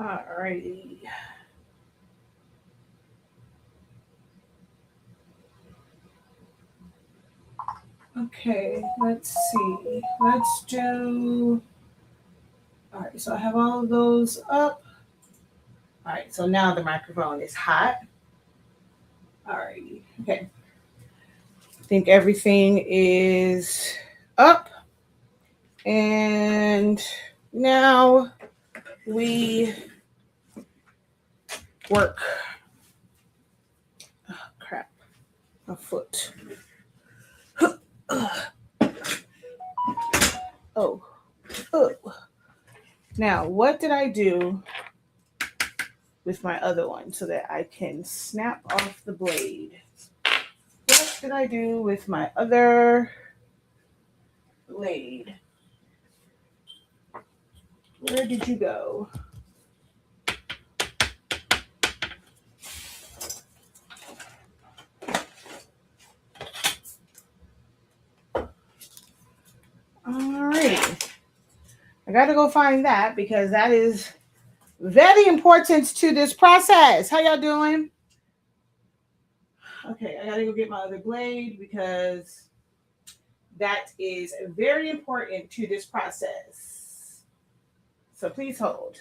Alrighty. Okay, let's see. Let's do. All right, so I have all of those up. All right, so now the microphone is hot. All righty. Okay. I think everything is up. And now we work. Oh, crap. A foot. Oh. Oh. Now, what did I do with my other one so that I can snap off the blade? What did I do with my other blade? Where did you go? All right. I got to go find that because that is very important to this process. How y'all doing? Okay, I got to go get my other blade because that is very important to this process. So please hold.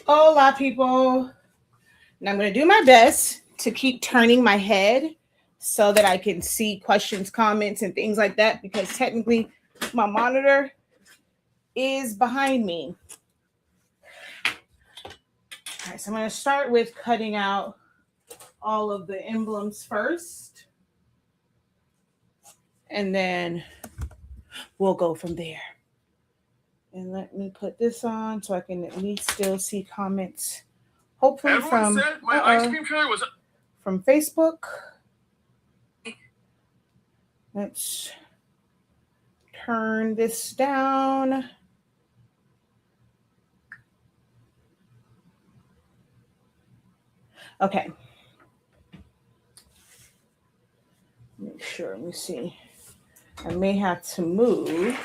Hola, people. And I'm going to do my best to keep turning my head so that I can see questions, comments, and things like that because technically my monitor is behind me. All right, so I'm going to start with cutting out all of the emblems first. And then we'll go from there. And let me put this on so I can at least still see comments. Hopefully everyone said my ice cream tray was from Facebook. Let's turn this down. Okay. Make sure, let me see. I may have to move.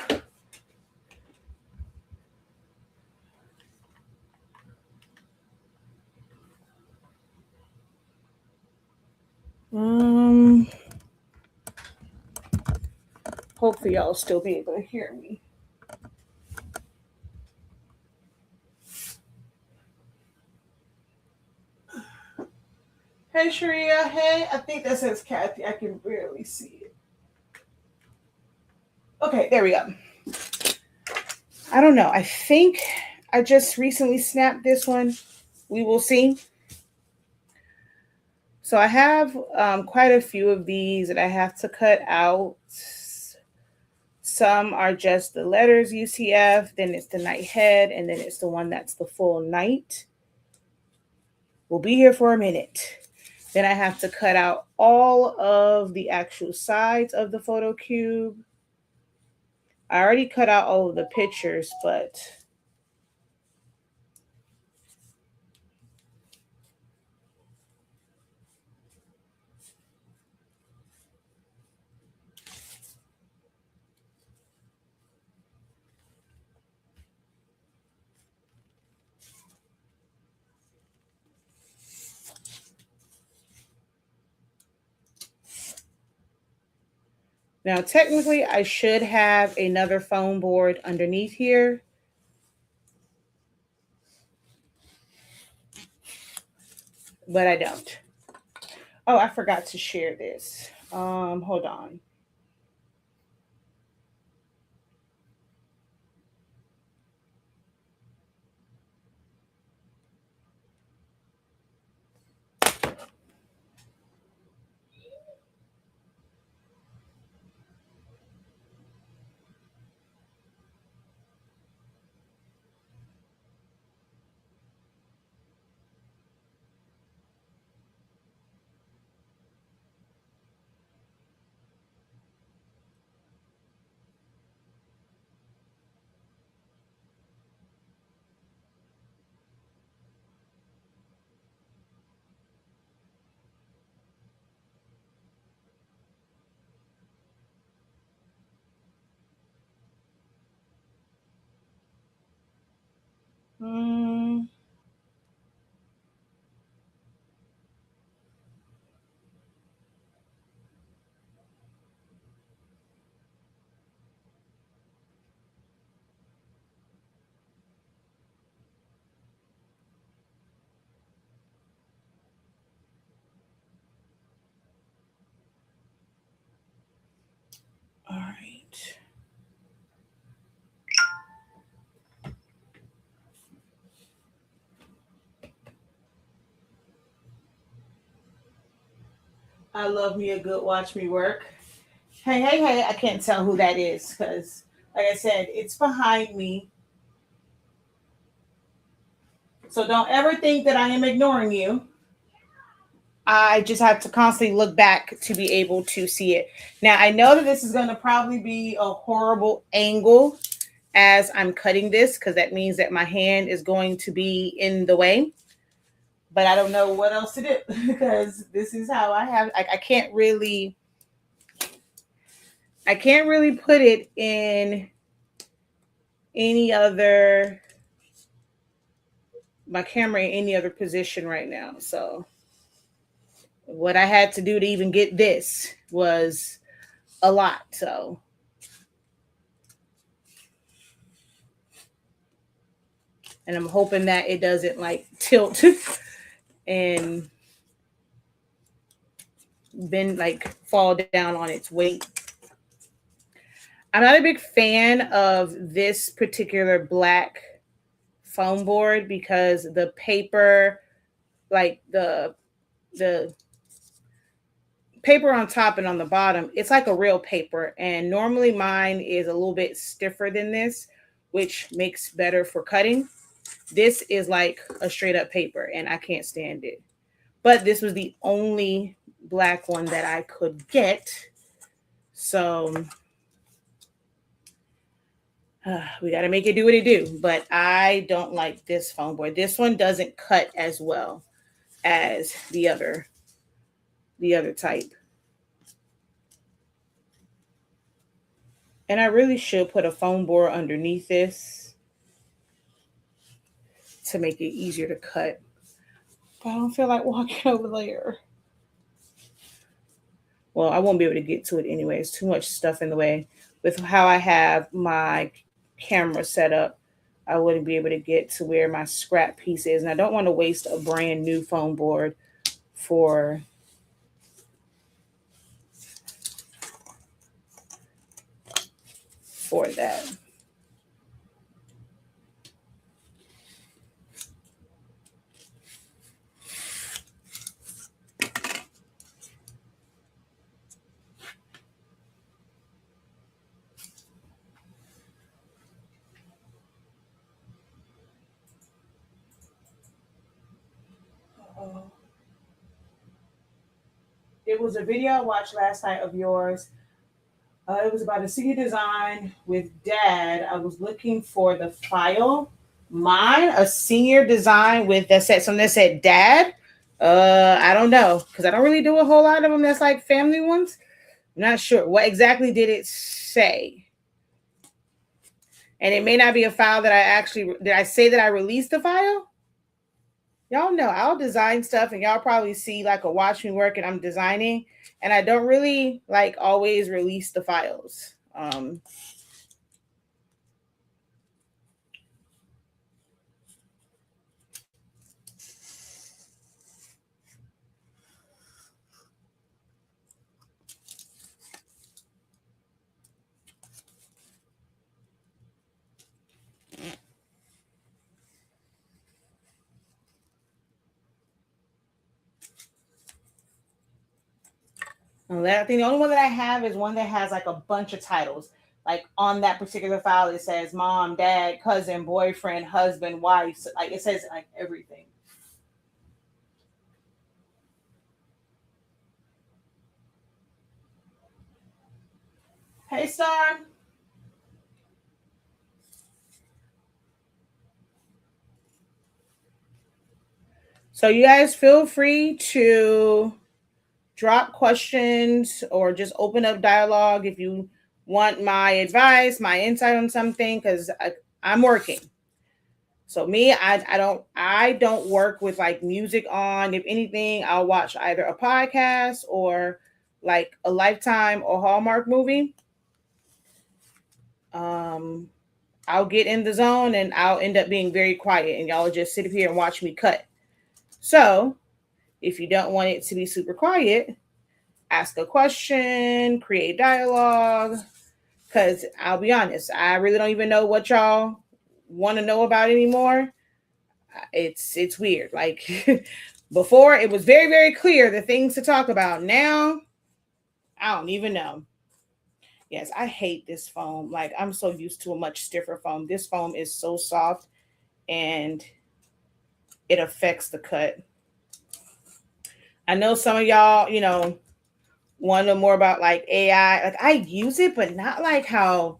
Hopefully y'all still be able to hear me. Hey Sharia, hey, I think that says Kathy. I can barely see it. Okay, there we go. I don't know. I think I just recently snapped this one. We will see. So I have quite a few of these that I have to cut out. Some are just the letters UCF, then it's the night head, and then it's the one that's the full night. We'll be here for a minute. Then I have to cut out all of the actual sides of the photo cube. I already cut out all of the pictures, but now technically I should have another foam board underneath here. But I don't. Oh, I forgot to share this. Hold on. All right. I love me a good watch me work. Hey, hey, hey, I can't tell who that is because, like I said, it's behind me. So don't ever think that I am ignoring you. I just have to constantly look back to be able to see it. Now, I know that this is going to probably be a horrible angle as I'm cutting this because that means that my hand is going to be in the way. But I don't know what else to do because this is how I have. I can't really put it in any other my camera in any other position right now. So what I had to do to even get this was a lot. So and I'm hoping that it doesn't like tilt and bend like fall down on its weight. I'm not a big fan of this particular black foam board because the paper, like the paper on top and on the bottom, it's like a real paper. And normally mine is a little bit stiffer than this, which makes better for cutting. This is like a straight up paper and I can't stand it. But this was the only black one that I could get. So we got to make it do what it do. But I don't like this foam board. This one doesn't cut as well as the other type. And I really should put a foam board underneath this to make it easier to cut. But I don't feel like walking over there. Well, I won't be able to get to it anyway. It's too much stuff in the way. With how I have my camera set up, I wouldn't be able to get to where my scrap piece is. And I don't want to waste a brand new foam board for that. It was a video I watched last night of yours. It was about a senior design with dad. I was looking for the file. Mine, a senior design with that said something that said dad. I don't know because I don't really do a whole lot of them. That's like family ones. I'm not sure what exactly did it say. And it may not be a file that I actually did. I say that I released the file. Y'all know I'll design stuff and y'all probably see like a watch me work and I'm designing and I don't really like always release the files. I think the only one that I have is one that has like a bunch of titles. Like on that particular file, it says mom, dad, cousin, boyfriend, husband, wife. So, like it says like everything. Hey, Star. So you guys feel free to drop questions or just open up dialogue if you want my advice, my insight on something, because I'm working. So me, I don't work with like music on. If anything, I'll watch either a podcast or like a Lifetime or Hallmark movie. Um, I'll get in the zone and I'll end up being very quiet, and y'all just sit here and watch me cut. So if you don't want it to be super quiet, ask a question, create dialogue. Because I'll be honest, I really don't even know what y'all want to know about anymore. It's weird. Like before, it was very very clear the things to talk about. Now I don't even know. Yes, I hate this foam. Like I'm so used to a much stiffer foam. This foam is so soft and it affects the cut. I know some of y'all, want to know more about like AI. Like I use it, but not like how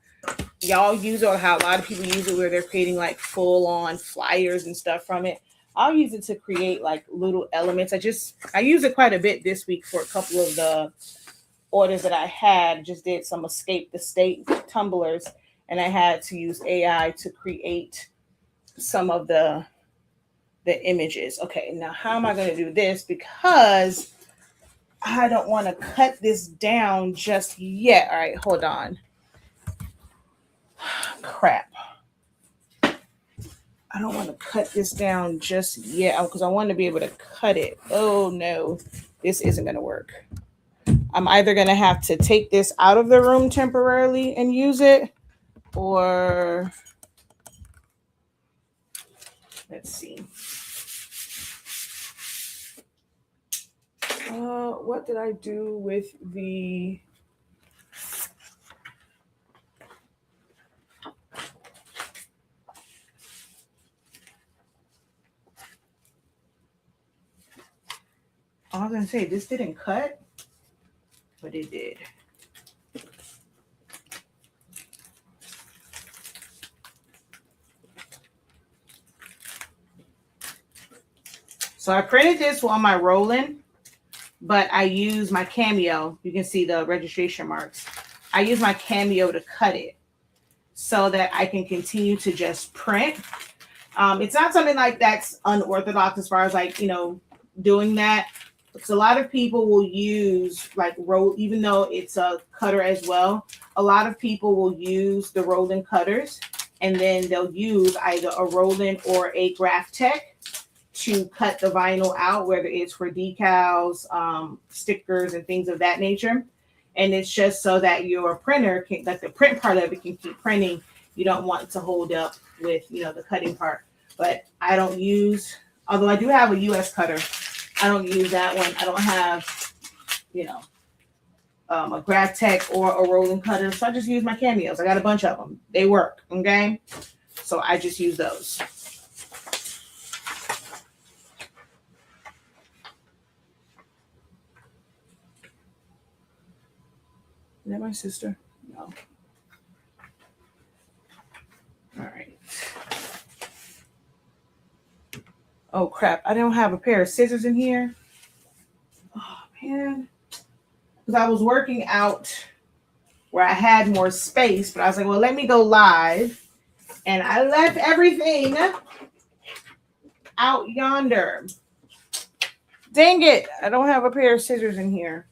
y'all use it or how a lot of people use it where they're creating like full on flyers and stuff from it. I'll use it to create like little elements. I use it quite a bit this week for a couple of the orders that I had. Just did some escape the state tumblers and I had to use AI to create some of the images. Okay, now how am I going to do this? Because I don't want to cut this down just yet. All right, hold on. Crap. I don't want to cut this down just yet because I want to be able to cut it. Oh no, this isn't going to work. I'm either going to have to take this out of the room temporarily and use it, or let's see. What did I do with the... I was going to say, this didn't cut, but it did. So I printed this on my Roland, but I use my Cameo. You can see the registration marks. I use my Cameo to cut it so that I can continue to just print. It's not something like that's unorthodox as far as like, doing that. Because a lot of people will use like roll, even though it's a cutter as well. A lot of people will use the Roland cutters, and then they'll use either a Roland or a Graphtec to cut the vinyl out, whether it's for decals, stickers, and things of that nature. And it's just so that your printer can, that the print part of it can keep printing. You don't want it to hold up with, the cutting part. But I don't use, although I do have a US cutter, I don't use that one. I don't have, a Graphtec or a Roland cutter. So I just use my Cameos. I got a bunch of them. They work, okay? So I just use those. Is that my sister? No. All right. Oh, crap. I don't have a pair of scissors in here. Oh, man. Because I was working out where I had more space, but I was like, well, let me go live. And I left everything out yonder. Dang it. I don't have a pair of scissors in here.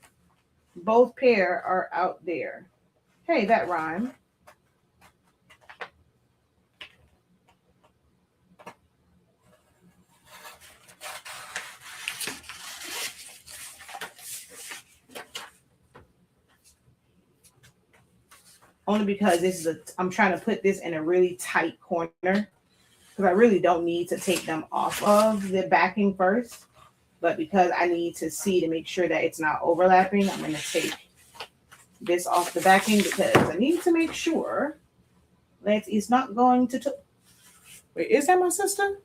Both pair are out there. Hey, that rhymed. Only because I'm trying to put this in a really tight corner because I really don't need to take them off of the backing first. But because I need to see to make sure that it's not overlapping, I'm going to take this off the backing because I need to make sure that it's not going to... Wait, is that my sister?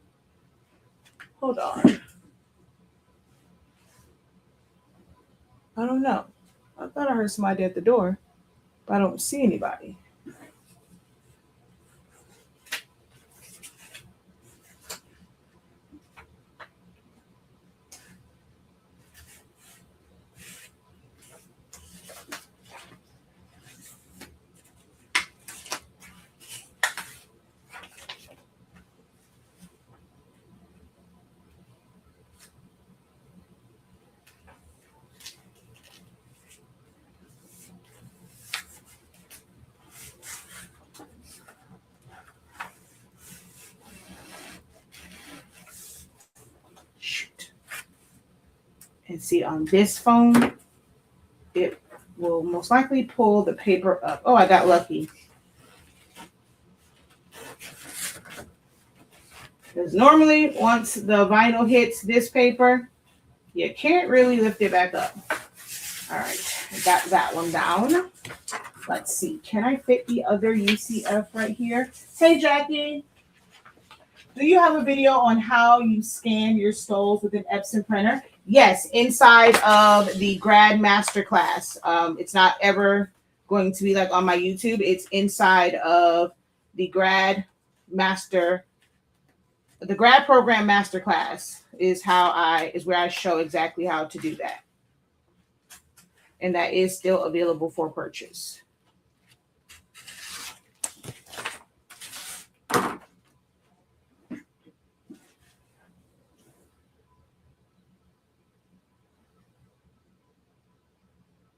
Hold on. I don't know. I thought I heard somebody at the door, but I don't see anybody. And see, on this phone, it will most likely pull the paper up. Oh, I got lucky. Because normally, once the vinyl hits this paper, you can't really lift it back up. All right, I got that one down. Let's see, can I fit the other UCF right here? Hey, Jackie, do you have a video on how you scan your stoles with an Epson printer? Yes, inside of the grad masterclass. It's not ever going to be like on my YouTube. It's inside of the grad program masterclass is where I show exactly how to do that. And that is still available for purchase.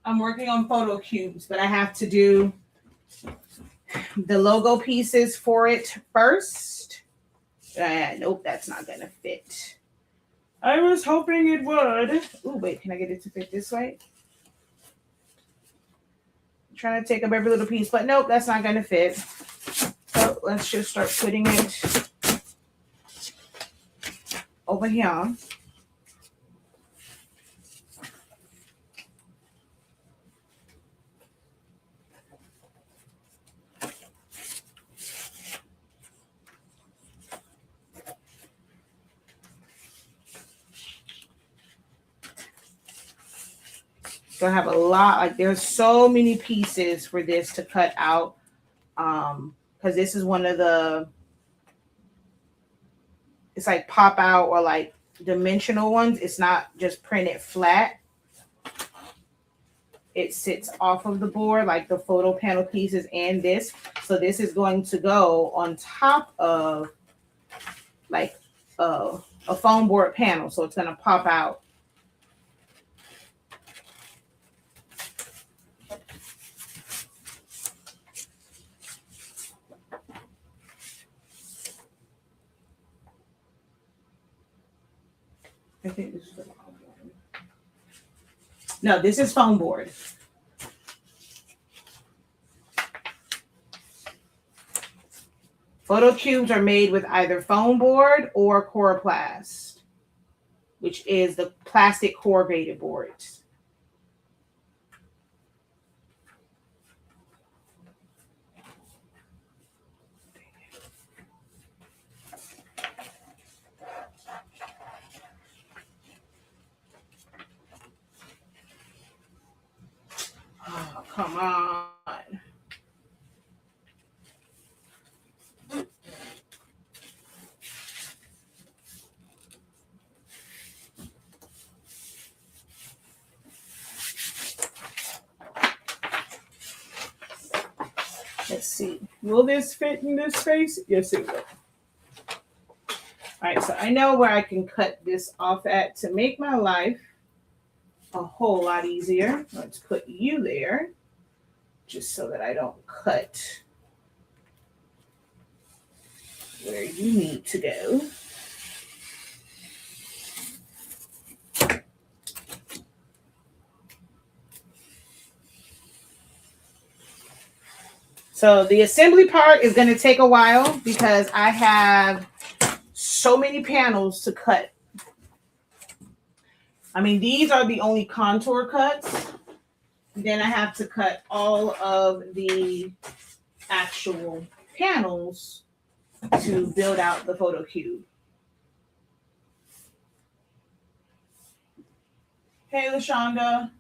I'm working on photo cubes, but I have to do the logo pieces for it first. Nope, that's not gonna fit. I was hoping it would. Oh, wait, can I get it to fit this way? I'm trying to take up every little piece, but nope, that's not gonna fit. So let's just start putting it over here. So I have a lot, like there's so many pieces for this to cut out. Because this is one of the, it's like pop out or like dimensional ones. It's not just printed flat. It sits off of the board, like the photo panel pieces and this. So this is going to go on top of like a foam board panel. So it's going to pop out. I think this is the wrong one. No, this is foam board. Photo cubes are made with either foam board or Coroplast, which is the plastic corrugated boards. Oh, come on. Let's see. Will this fit in this space? Yes, it will. All right, so I know where I can cut this off at to make my life a whole lot easier. Let's put you there just so that I don't cut where you need to go. So the assembly part is going to take a while because I have so many panels to cut. I mean, these are the only contour cuts. Then I have to cut all of the actual panels to build out the photo cube. Hey, LaShonda.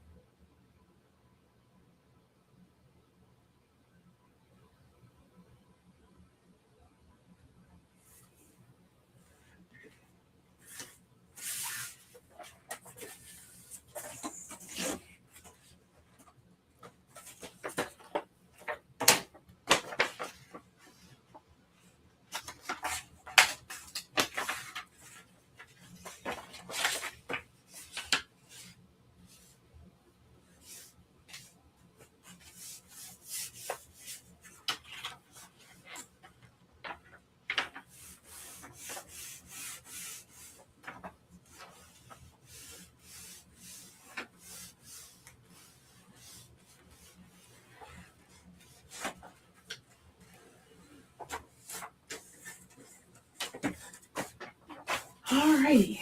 All righty.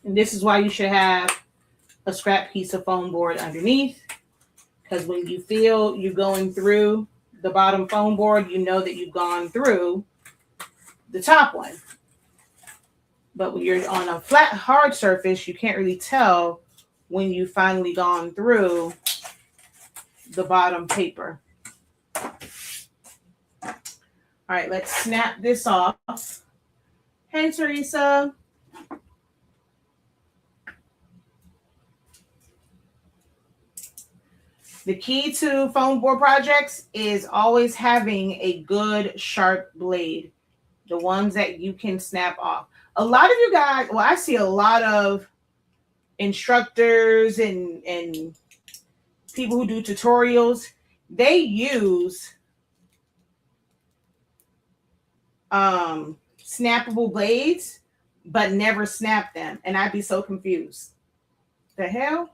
And this is why you should have a scrap piece of foam board underneath, because when you feel you're going through the bottom foam board, you know that you've gone through the top one. But when you're on a flat, hard surface, you can't really tell when you've finally gone through the bottom paper. All right, let's snap this off. Hey, Teresa. The key to foam board projects is always having a good sharp blade, the ones that you can snap off. A lot of you guys, well, I see a lot of instructors and people who do tutorials, they use snappable blades, but never snap them. And I'd be so confused. The hell?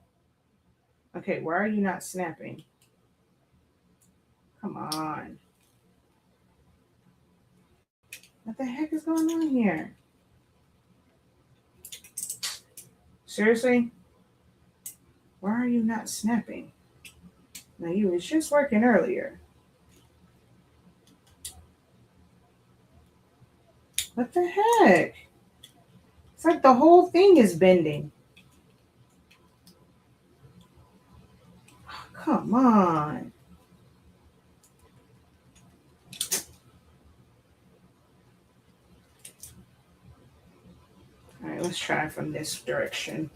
Okay, why are you not snapping? Come on. What the heck is going on here? Seriously? Why are you not snapping? Now, you was just working earlier. What the heck? It's like the whole thing is bending. Oh, come on. All right, let's try from this direction.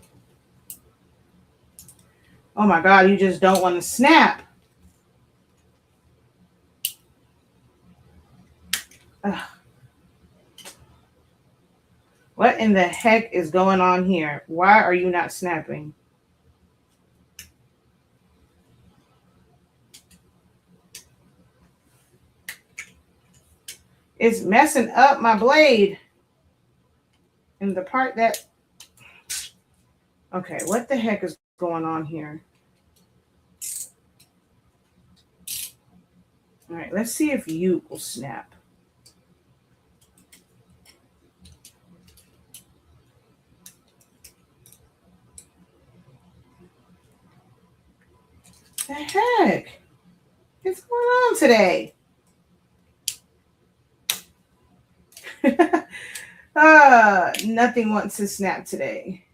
Oh my God, you just don't want to snap. Ugh. What in the heck is going on here? Why are you not snapping? It's messing up my blade. And the part that... Okay, what the heck is going on here? All right, let's see if you will snap. The heck? What's going on today? Nothing wants to snap today.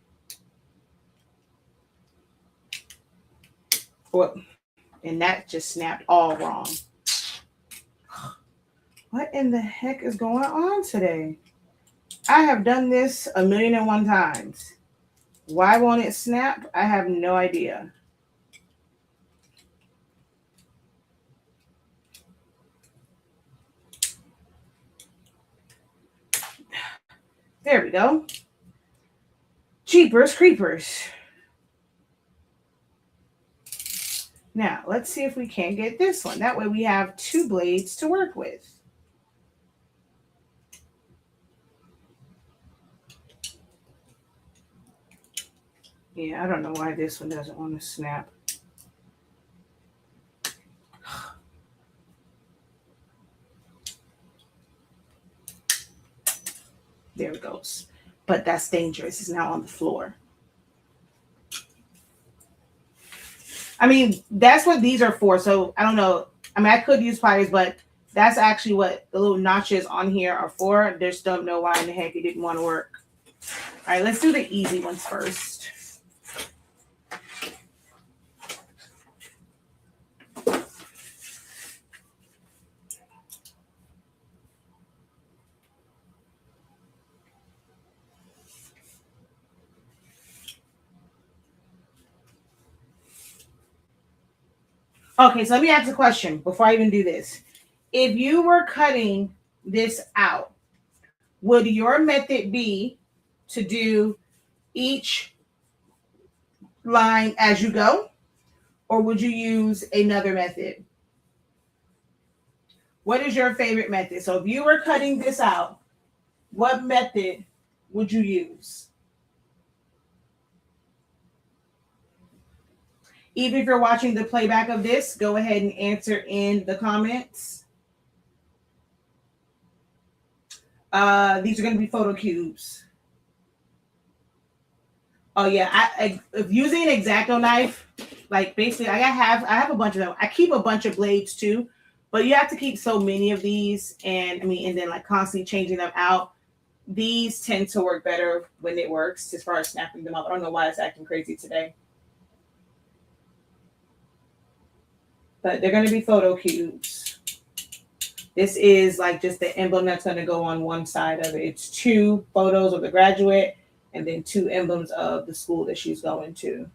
Well, and that just snapped all wrong. What in the heck is going on today? I have done this 1,000,001 times. Why won't it snap? I have no idea. There we go. Jeepers creepers. Now, let's see if we can get this one. That way we have 2 blades to work with. Yeah, I don't know why this one doesn't want to snap. There it goes. But that's dangerous. It's now on the floor. I mean, that's what these are for. So I don't know. I mean, I could use pliers, but that's actually what the little notches on here are for. Just don't know why in the heck it didn't want to work. All right, let's do the easy ones first. Okay, so let me ask a question before I even do this. If you were cutting this out, would your method be to do each line as you go, or would you use another method? What is your favorite method? So if you were cutting this out, what method would you use? Even if you're watching the playback of this, go ahead and answer in the comments. These are going to be photo cubes. Oh yeah, if using an X-Acto knife, like basically, I have a bunch of them. I keep a bunch of blades too, but you have to keep so many of these, and then like constantly changing them out. These tend to work better when it works, as far as snapping them up. I don't know why it's acting crazy today, but they're going to be photo cubes. This is like just the emblem that's going to go on one side of it. It's 2 photos of the graduate and then 2 emblems of the school that she's going to.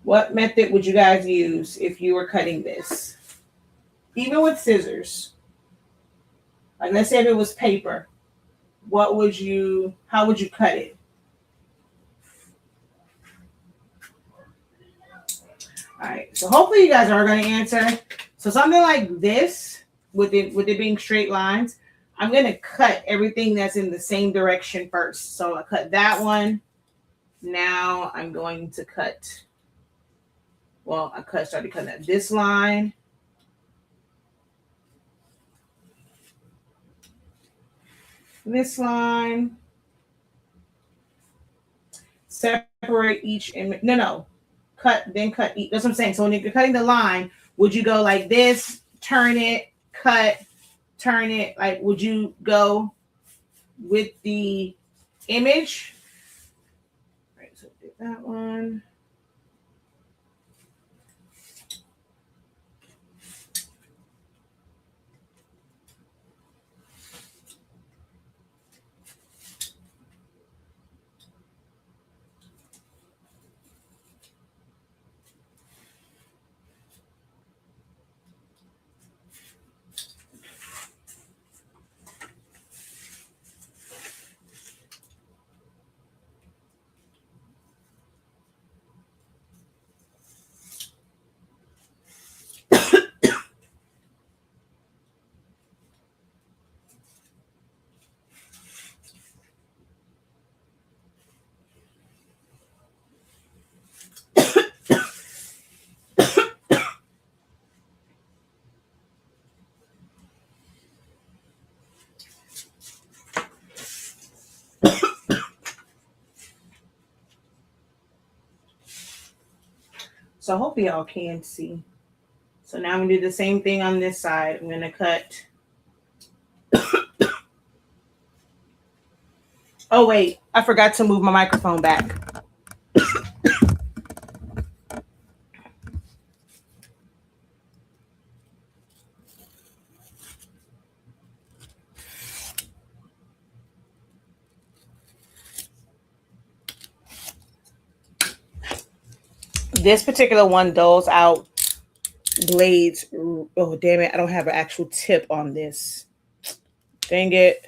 What method would you guys use if you were cutting this? Even with scissors. Like let's say if it was paper, how would you cut it? All right, so hopefully you guys are going to answer. So something like this, with it being straight lines, I'm going to cut everything that's in the same direction first. So I cut that one. Now I'm going to cut, started cutting at this line. This line. Separate each image. No. Cut each. That's what I'm saying. So when you're cutting the line, would you go like this, turn it, cut, turn it? Like, would you go with the image? All right, so do that one. So hopefully y'all can see. So now I'm gonna do the same thing on this side. I'm gonna cut. Oh wait, I forgot to move my microphone back. This particular one doles out blades. Oh damn it, I don't have an actual tip on this. Dang it.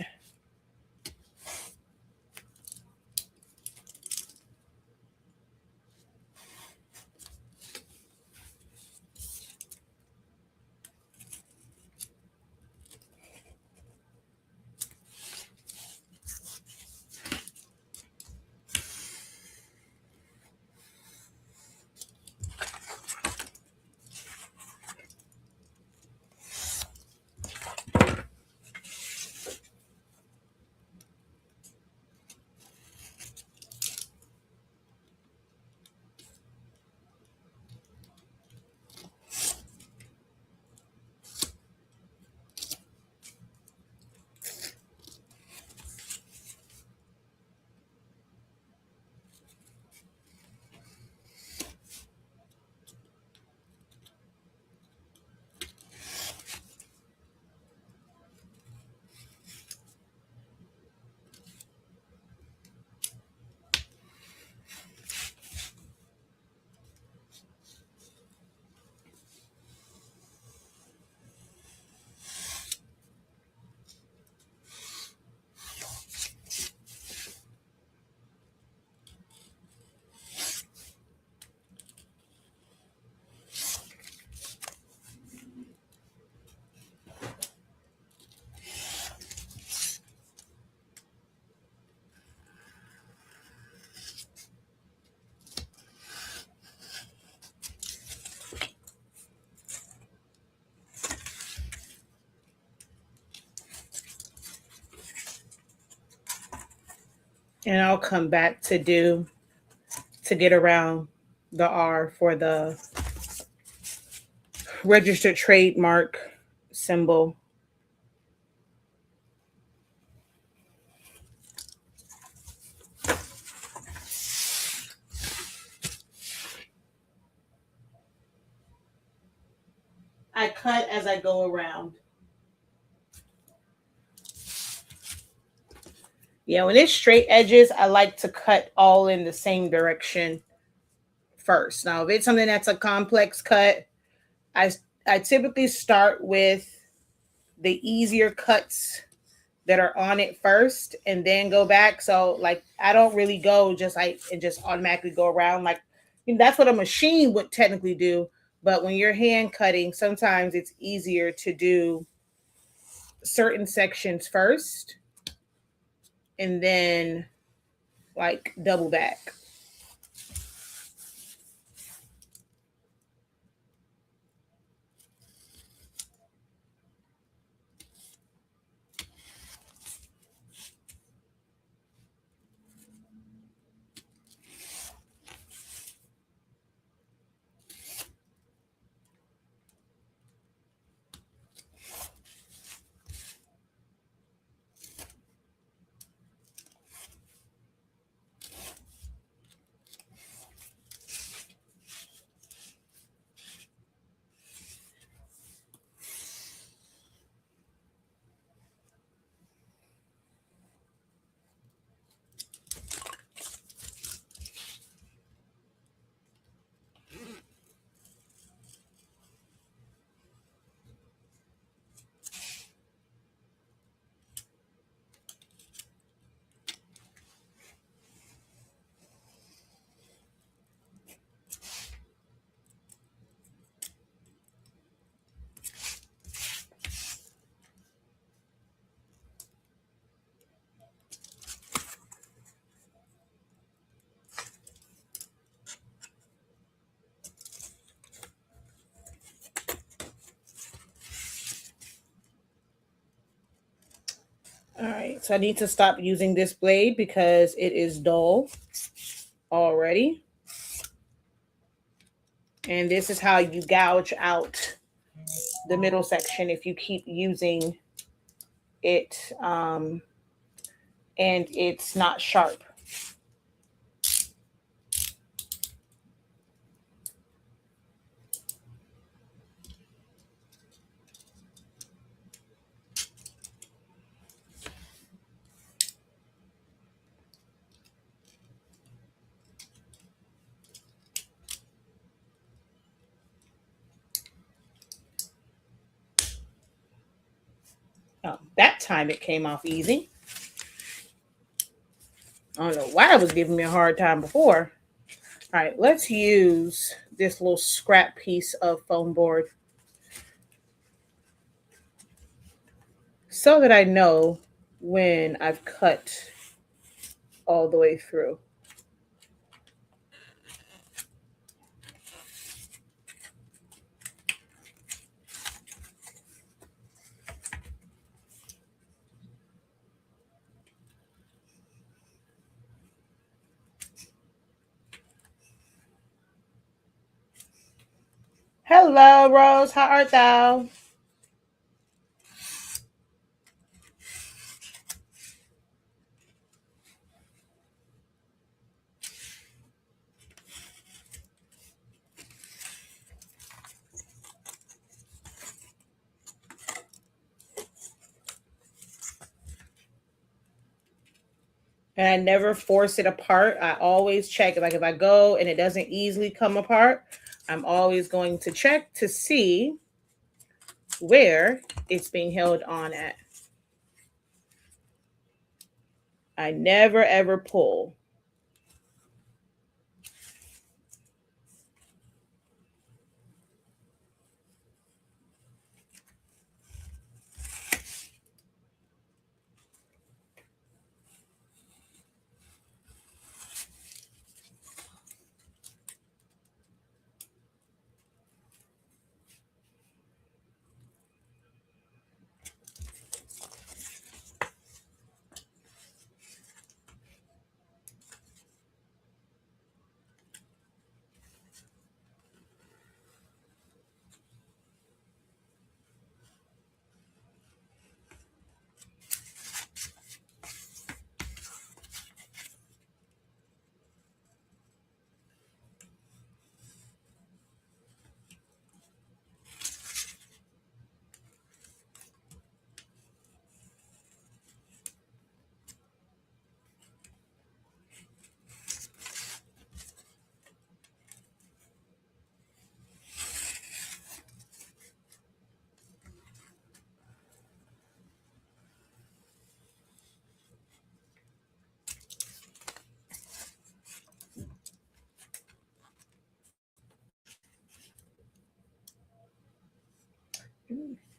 And I'll come back to get around the R for the registered trademark symbol. I cut as I go around. Yeah, when it's straight edges, I like to cut all in the same direction first. Now, if it's something that's a complex cut, I I typically start with the easier cuts that are on it first and then go back. So like I don't really go just like and just automatically go around like that's what a machine would technically do. But when you're hand cutting, sometimes it's easier to do certain sections first and then like double back. All right, so I need to stop using this blade because it is dull already. And this is how you gouge out the middle section if you keep using it and it's not sharp. Oh, that time it came off easy. I don't know why it was giving me a hard time before. All right, let's use this little scrap piece of foam board so that I know when I've cut all the way through. Hello, Rose. How art thou? And I never force it apart. I always check. Like if I go and it doesn't easily come apart, I'm always going to check to see where it's being held on at. I never ever pull.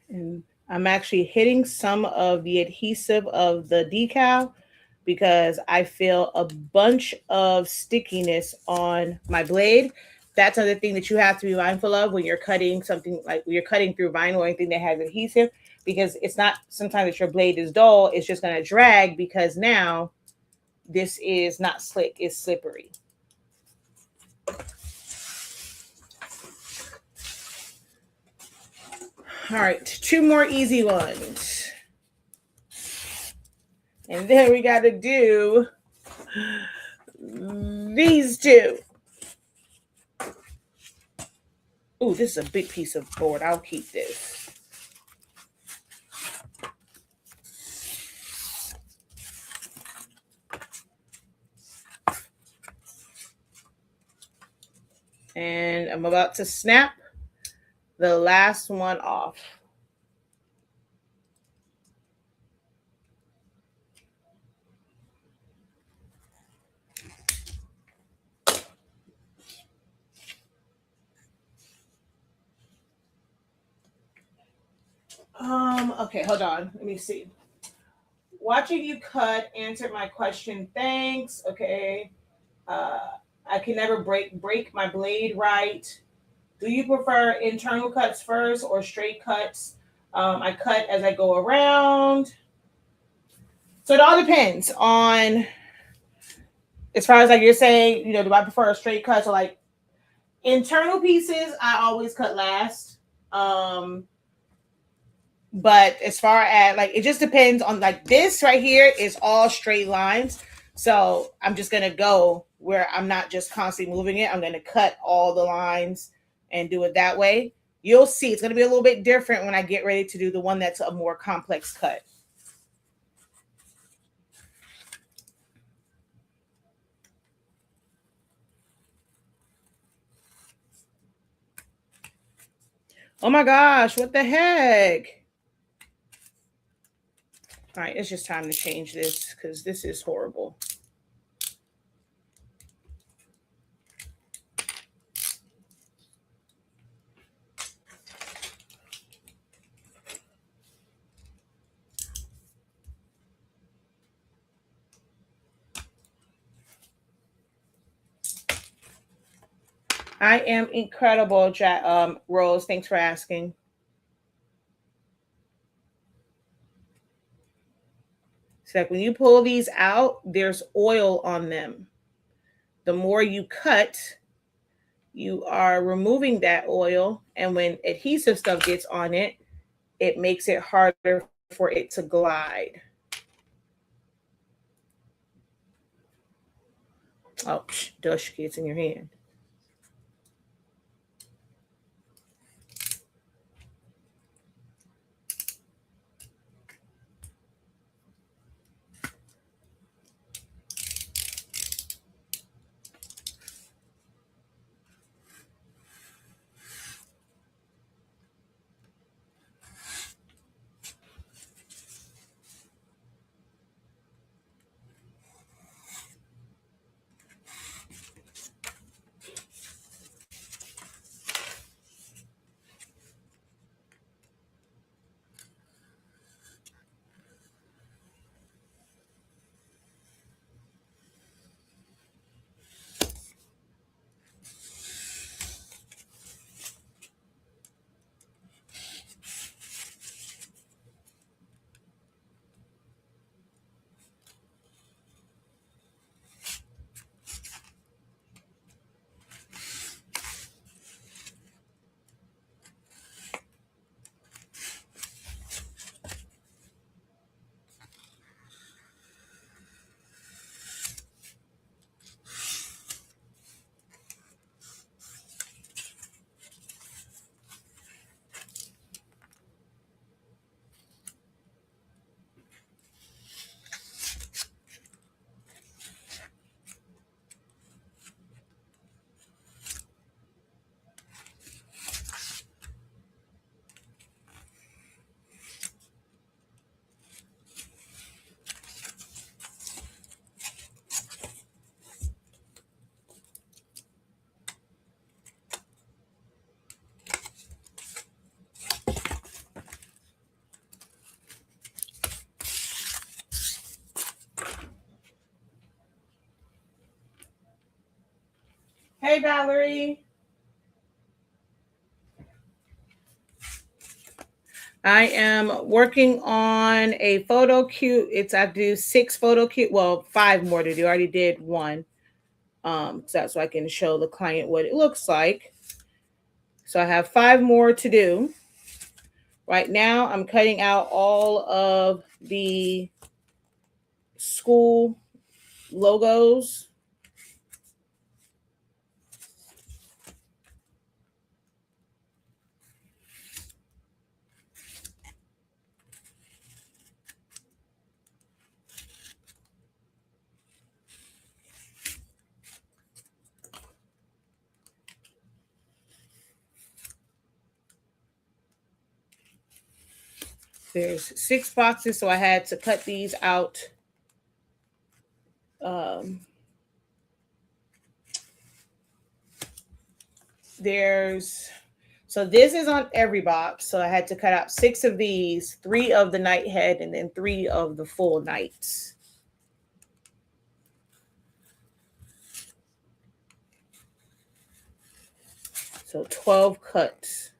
And I'm actually hitting some of the adhesive of the decal because I feel a bunch of stickiness on my blade. That's another thing that you have to be mindful of when you're cutting something, like when you're cutting through vinyl or anything that has adhesive, because it's not sometimes that your blade is dull, it's just going to drag because now this is not slick, it's slippery. All right, 2 more easy ones. And then we got to do these 2. Ooh, this is a big piece of board. I'll keep this. And I'm about to snap the last one off. Okay, hold on. Let me see. Watching you cut answered my question. Thanks. Okay. I can never break my blade right. Do you prefer internal cuts first or straight cuts? I cut as I go around. So it all depends on, as far as like you're saying, do I prefer a straight cut? So like Internal pieces, I always cut last. But as far as like, it just depends on, like, this right here is all straight lines. So I'm just going to go where I'm not just constantly moving it. I'm going to cut all the lines and do it that way. You'll see it's going to be a little bit different when I get ready to do the one that's a more complex cut. Oh my gosh, what the heck? All right, it's just time to change this because this is horrible. I am incredible, Rose. Thanks for asking. It's like when you pull these out, there's oil on them. The more you cut, you are removing that oil. And when adhesive stuff gets on it, it makes it harder for it to glide. Oh, dust gets in your hand. Hey, Valerie. I am working on a photo cue. I do 6 photo cue. Well, 5 more to do. I already did 1. So I can show the client what it looks like. So I have 5 more to do. Right now, I'm cutting out all of the school logos. There's 6 boxes, so I had to cut these out. So this is on every box. So I had to cut out 6 of these, 3 of the night head, and then 3 of the full nights. So 12 cuts.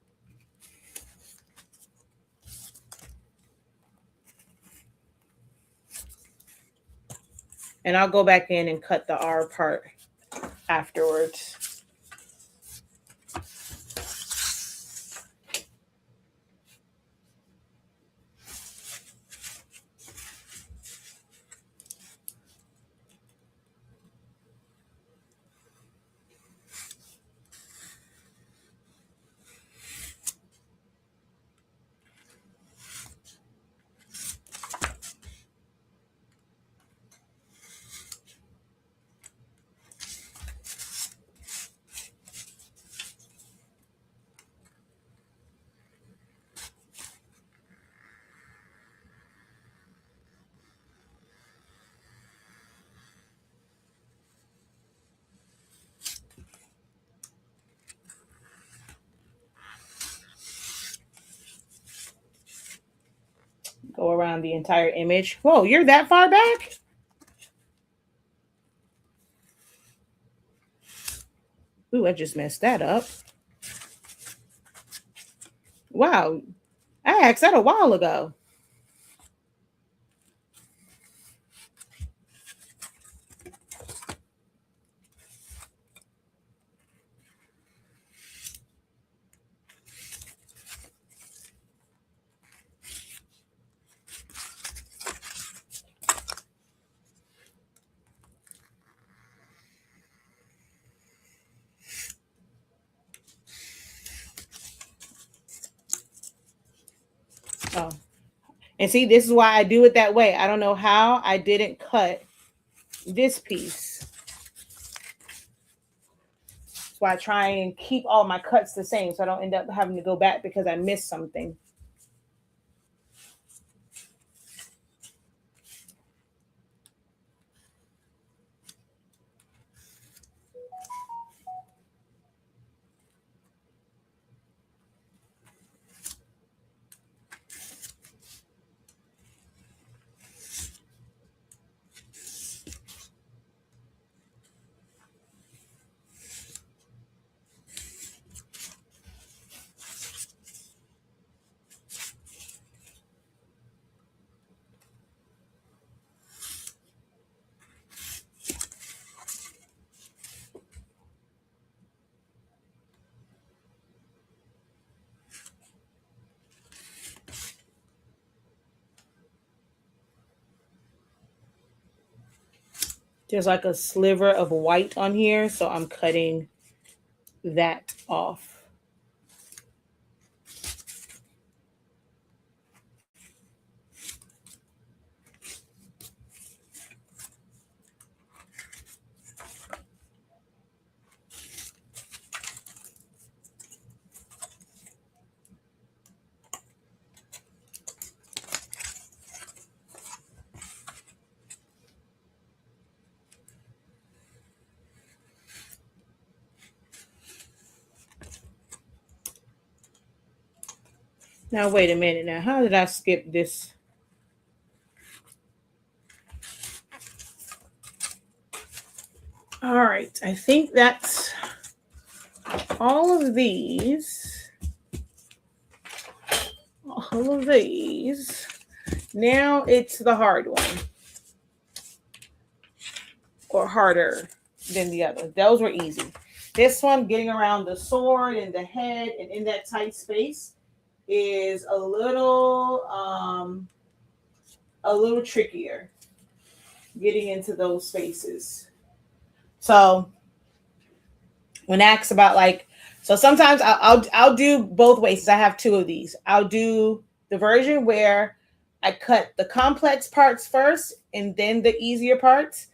And I'll go back in and cut the R part afterwards. go around the entire image. Whoa, you're that far back? Ooh, I just messed that up. Wow, I asked that a while ago. Oh, and see, this is why I do it that way. I don't know how I didn't cut this piece. That's why I try and keep all my cuts the same so I don't end up having to go back because I missed something. There's like a sliver of white on here, so I'm cutting that off. Now, wait a minute. Now, how did I skip this? All right. I think that's all of these. All of these. Now it's the hard one. Or harder than the other. Those were easy. This one, getting around the sword and the head and in that tight space, is a little trickier getting into those spaces. So when asked about like, so sometimes I'll do both ways. I have two of these. I'll do the version where I cut the complex parts first and then the easier parts,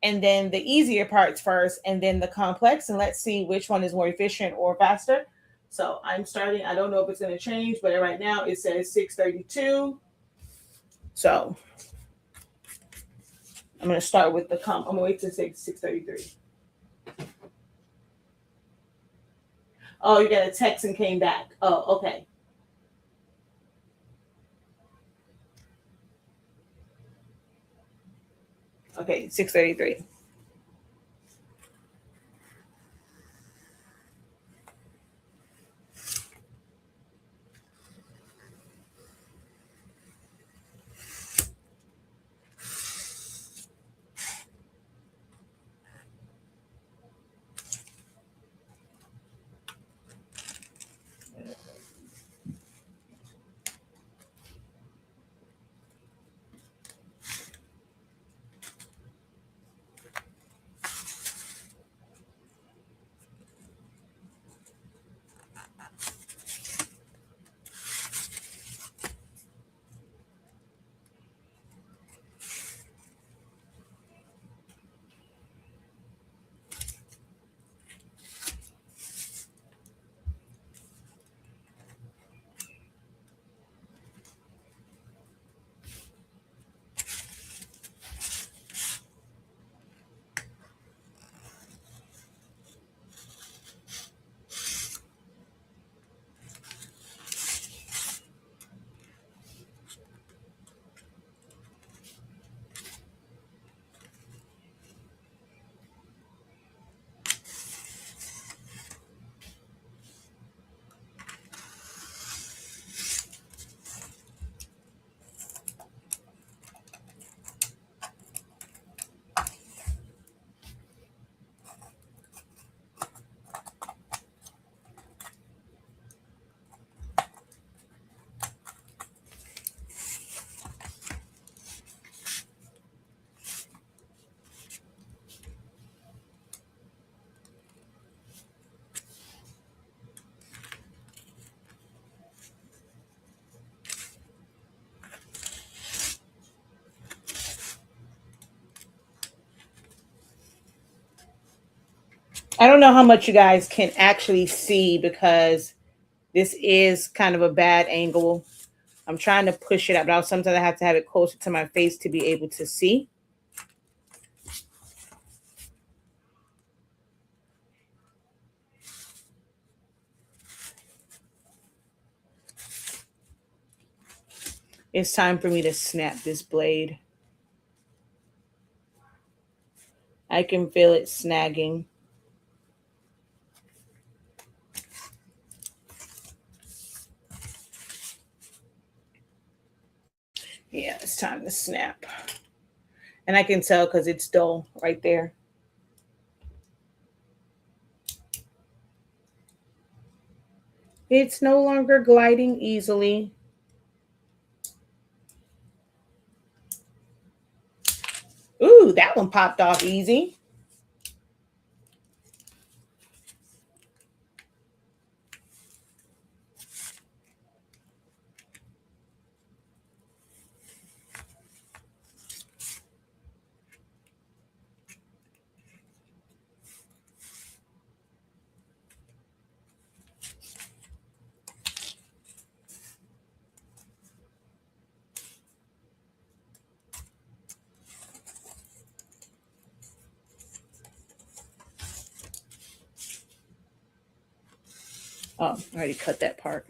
and then the easier parts first and then the complex, and let's see which one is more efficient or faster. So I'm starting, I don't know if it's going to change, but right now it says 632. So I'm going to start with I'm going to wait to say 633. Oh, you got a text and came back. Oh, okay. Okay, 633. I don't know how much you guys can actually see because this is kind of a bad angle. I'm trying to push it up, but sometimes I have to have it closer to my face to be able to see. It's time for me to snap this blade. I can feel it snagging. Yeah, it's time to snap. And I can tell because it's dull right there. It's no longer gliding easily. Ooh, that one popped off easy. Oh, I already cut that part.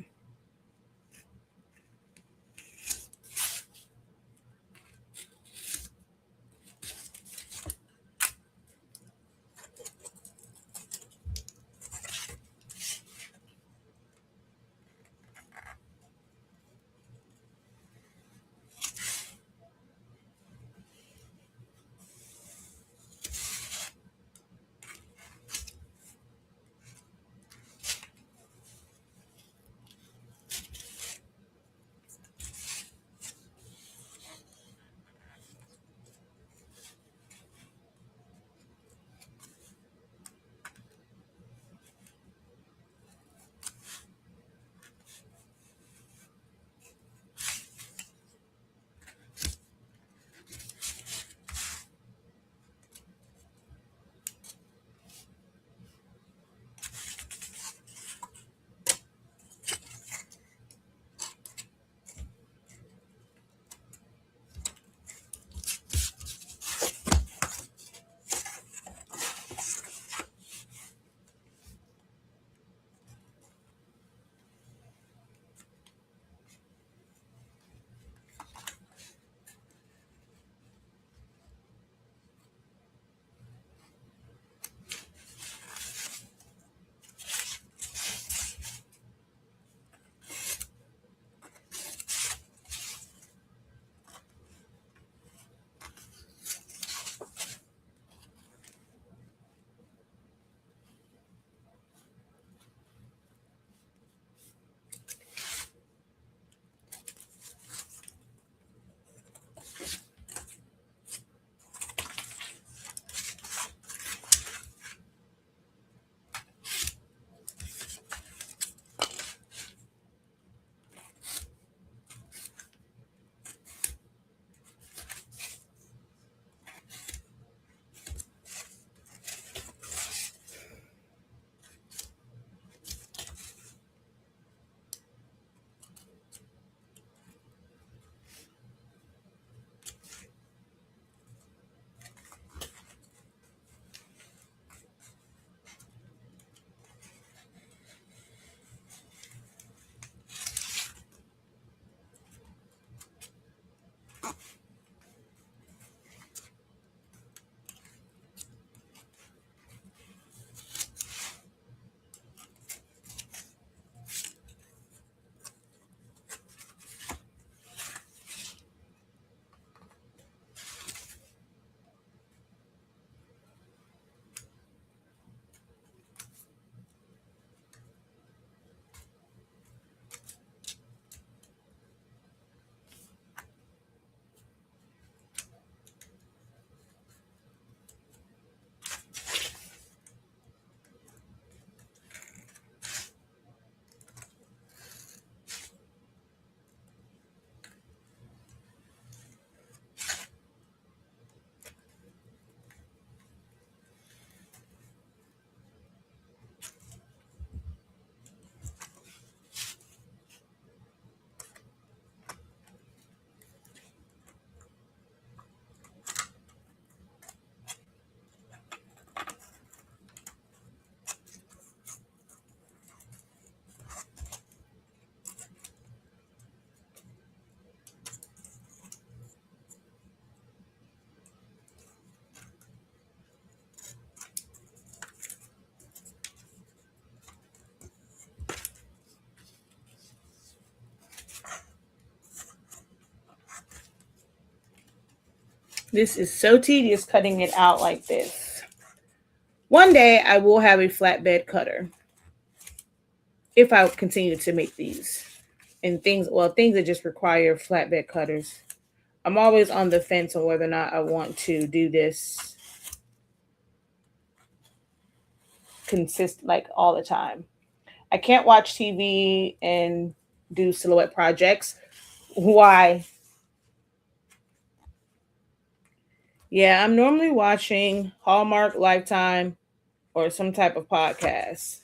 This is so tedious cutting it out like this. One day I will have a flatbed cutter if I continue to make these. And things that just require flatbed cutters. I'm always on the fence on whether or not I want to do this like all the time. I can't watch TV and do silhouette projects. Why? Yeah, I'm normally watching Hallmark, Lifetime, or some type of podcast.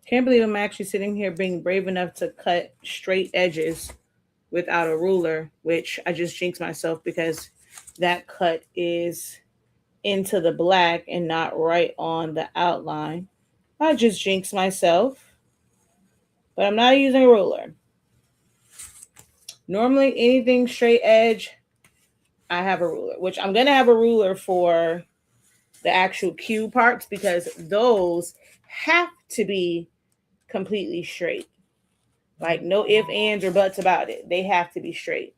Can't believe I'm actually sitting here being brave enough to cut straight edges without a ruler, which I just jinxed myself because that cut is into the black and not right on the outline. I just jinxed myself, but I'm not using a ruler. Normally, anything straight edge, I have a ruler, which I'm going to have a ruler for the actual cue parts because those have to be completely straight. Like no ifs, ands, or buts about it. They have to be straight.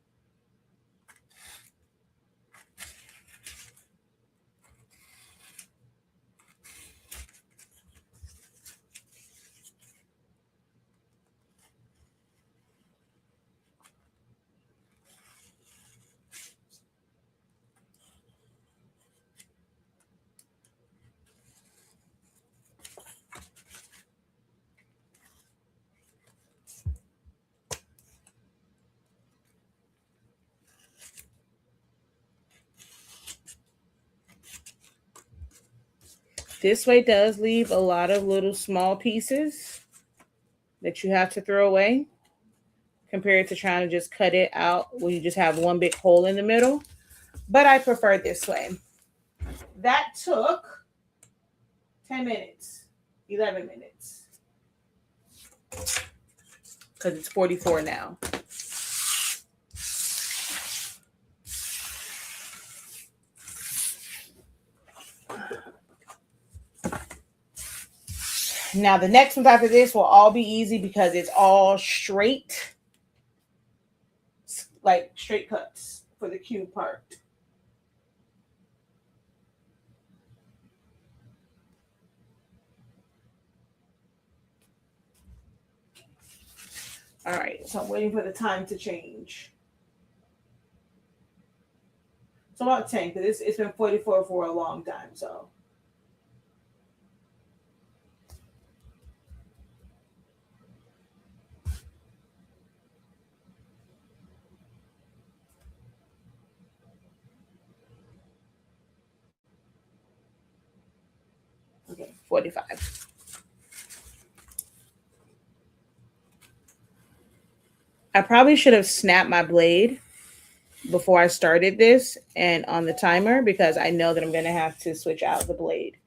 This way does leave a lot of little small pieces that you have to throw away compared to trying to just cut it out where you just have one big hole in the middle. But I prefer this way. That took 10 minutes, 11 minutes. Because it's 44 now. Now the next ones after this will all be easy because it's all straight, like straight cuts for the cue part. All right, so I'm waiting for the time to change. It's about 10 because it's been 44 for a long time, so. Okay, 45. I probably should have snapped my blade before I started this and on the timer because I know that I'm going to have to switch out the blade.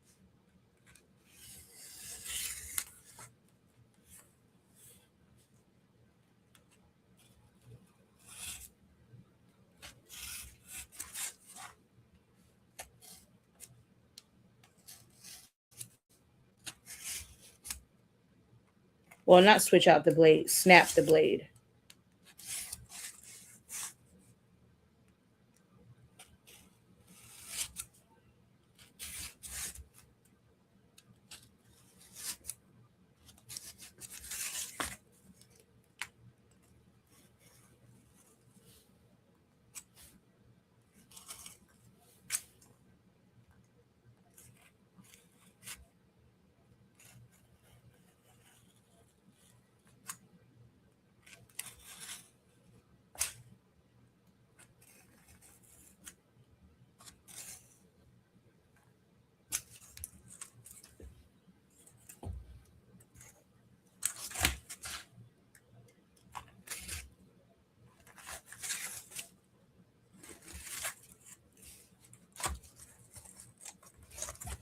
Well, not switch out the blade, snap the blade.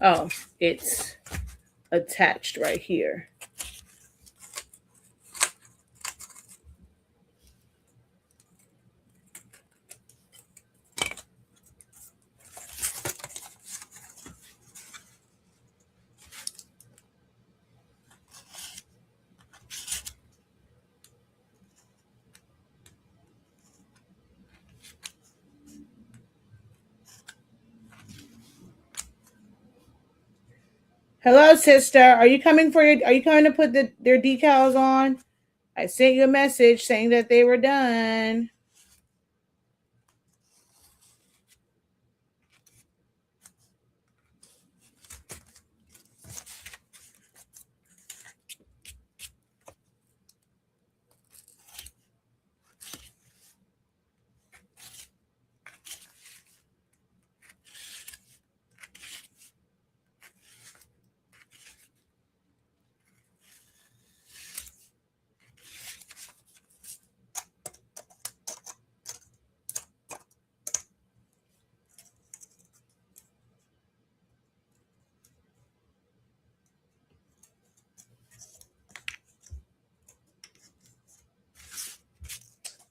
Oh, it's attached right here. Hello, sister. Are you coming for your? Are you coming to put their decals on? I sent you a message saying that they were done.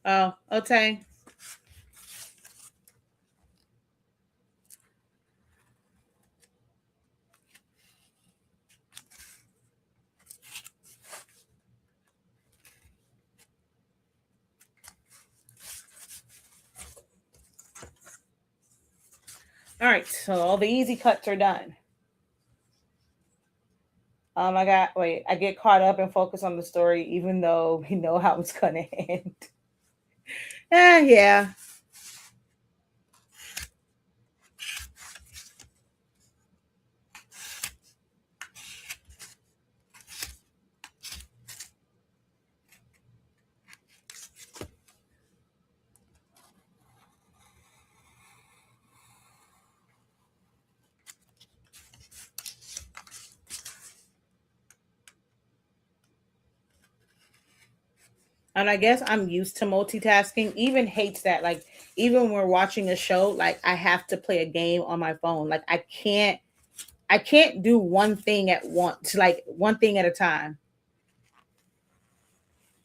Oh, okay. All right, so all the easy cuts are done. I get caught up and focus on the story, even though we know how it's gonna end. Yeah. And I guess I'm used to multitasking. Even hates that. Like, even when we're watching a show, like I have to play a game on my phone. Like I can't do one thing at once, like one thing at a time.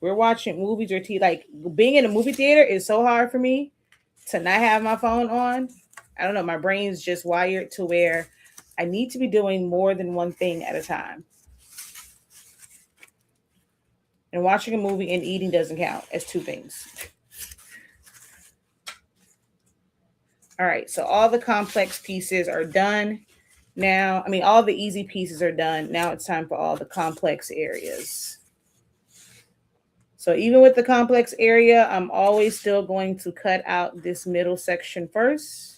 We're watching movies or TV. Like being in a movie theater is so hard for me to not have my phone on. I don't know. My brain's just wired to where I need to be doing more than one thing at a time. And watching a movie and eating doesn't count as two things. All right. So all the complex pieces are done. Now, I mean, all the easy pieces are done. Now it's time for all the complex areas. So even with the complex area, I'm always still going to cut out this middle section first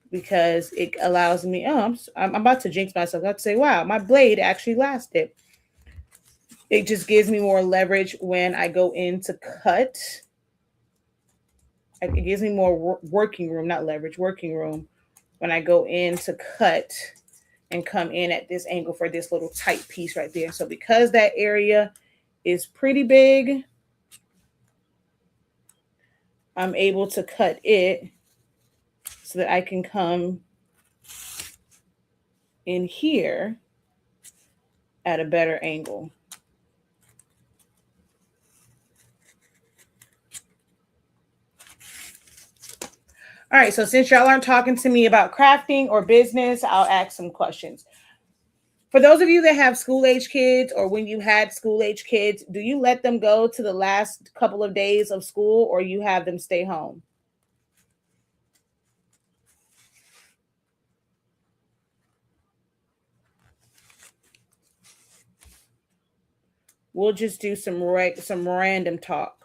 because it allows me, I'm about to jinx myself. I have to say, wow, my blade actually lasted. It just gives me more leverage when I go in to cut. It gives me more working room, not leverage, working room when I go in to cut and come in at this angle for this little tight piece right there. So because that area is pretty big, I'm able to cut it so that I can come in here at a better angle. All right, so since y'all aren't talking to me about crafting or business, I'll ask some questions. For those of you that have school age kids or when you had school age kids, do you let them go to the last couple of days of school or you have them stay home? We'll just do some random talk.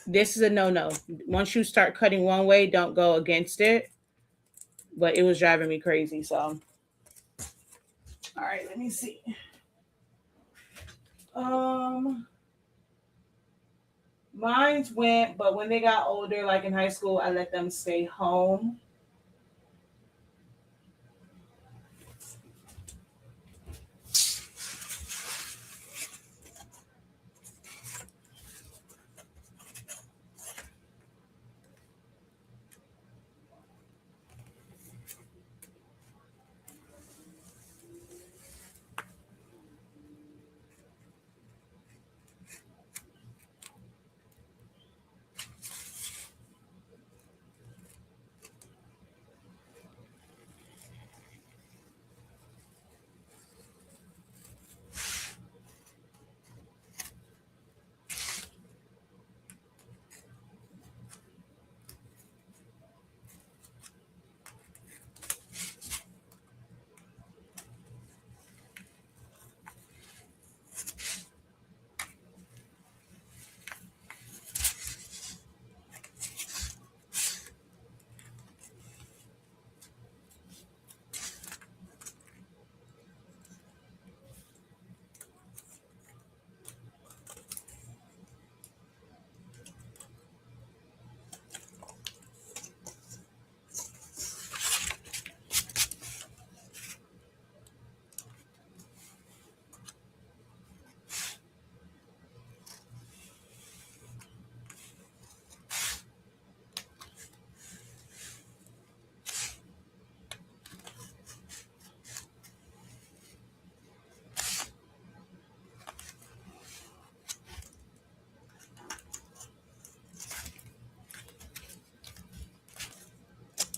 This is a no-no. Once you start cutting one way, don't go against it. But it was driving me crazy. So, all right, let me see. Mines went, but when they got older, like in high school, I let them stay home.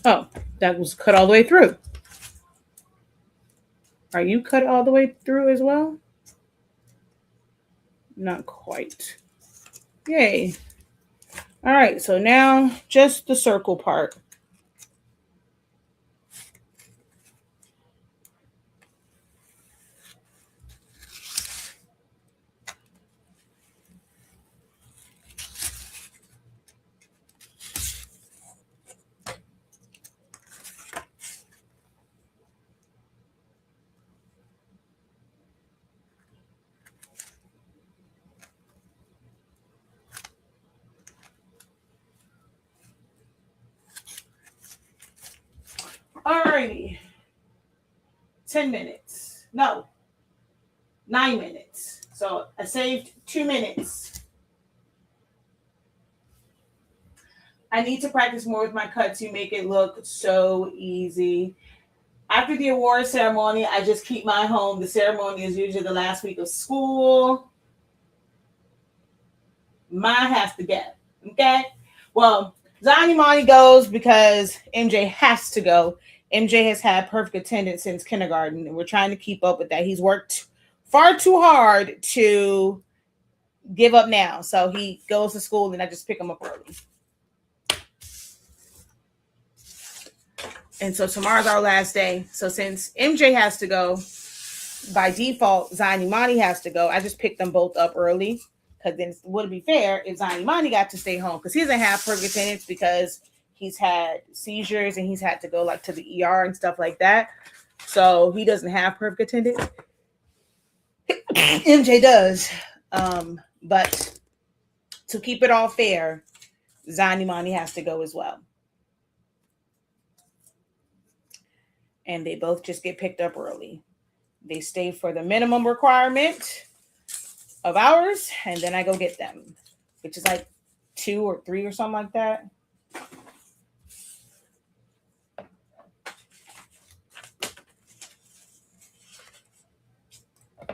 Oh, that was cut all the way through. Are you cut all the way through as well? Not quite. Yay. All right, so now just the circle part. Alrighty. 10 minutes. No. 9 minutes. So I saved 2 minutes. I need to practice more with my cut to make it look so easy. After the award ceremony, I just keep my home. The ceremony is usually the last week of school. Mine has to go. Okay? Well, Zion Imani goes because MJ has to go. MJ has had perfect attendance since kindergarten, and we're trying to keep up with that. He's worked far too hard to give up now. So he goes to school, and I just pick him up early. And so tomorrow's our last day. So since MJ has to go, by default, Zion Imani has to go. I just picked them both up early because then it would be fair if Zion Imani got to stay home because he doesn't have perfect attendance because he's had seizures and he's had to go like to the ER and stuff like that. So he doesn't have perfect attendance. MJ does. But to keep it all fair, Zion Imani has to go as well. And they both just get picked up early. They stay for the minimum requirement of hours, and then I go get them, which is like 2 or 3 or something like that.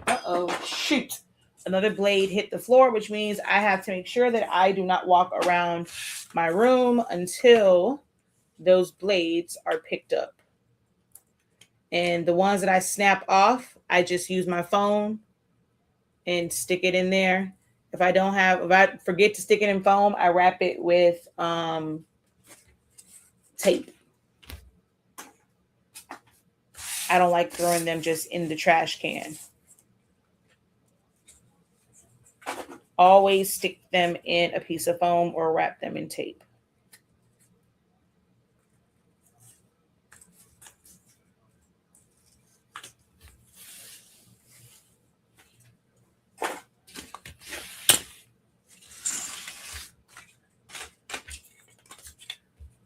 Uh-oh, shoot. Another blade hit the floor, which means I have to make sure that I do not walk around my room until those blades are picked up. And the ones that I snap off, I just use my phone and stick it in there. If I forget to stick it in foam, I wrap it with tape. I don't like throwing them just in the trash can. always stick them in a piece of foam or wrap them in tape.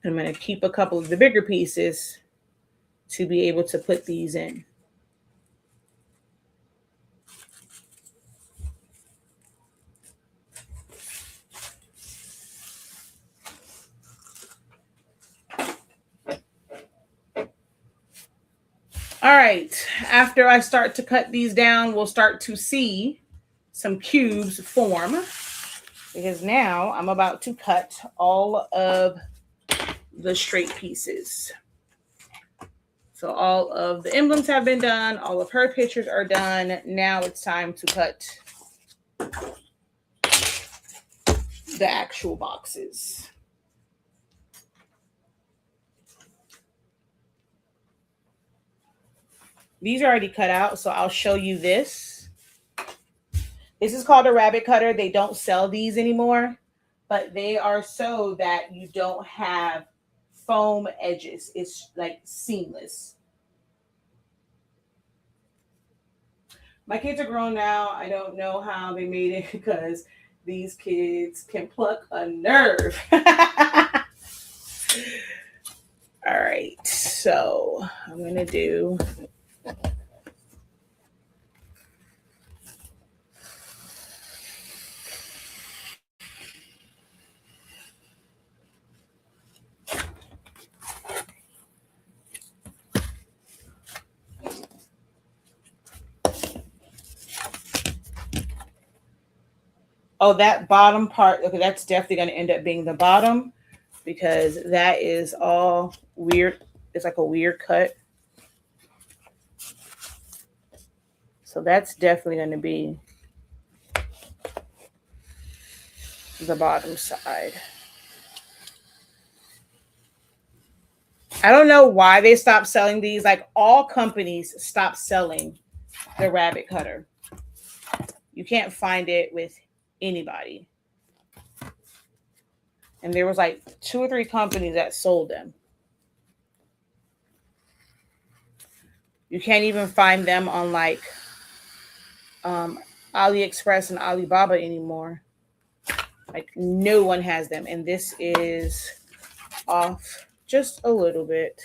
I'm going to keep a couple of the bigger pieces to be able to put these in. All right, after I start to cut these down, we'll start to see some cubes form, because now I'm about to cut all of the straight pieces. So all of the emblems have been done. All of her pictures are done. Now it's time to cut the actual boxes. These are already cut out, so I'll show you this. This is called a rabbit cutter. They don't sell these anymore, but they are so that you don't have foam edges. It's like seamless. My kids are grown now. I don't know how they made it because these kids can pluck a nerve. All right, so I'm going to do oh, that bottom part. Okay, that's definitely going to end up being the bottom because that is all weird. It's like a weird cut. So that's definitely going to be the bottom side. I don't know why they stopped selling these. Like all companies stopped selling the rabbit cutter. You can't find it with anybody. And there was like 2 or 3 companies that sold them. You can't even find them on like AliExpress and Alibaba anymore. Like no one has them. And this is off just a little bit.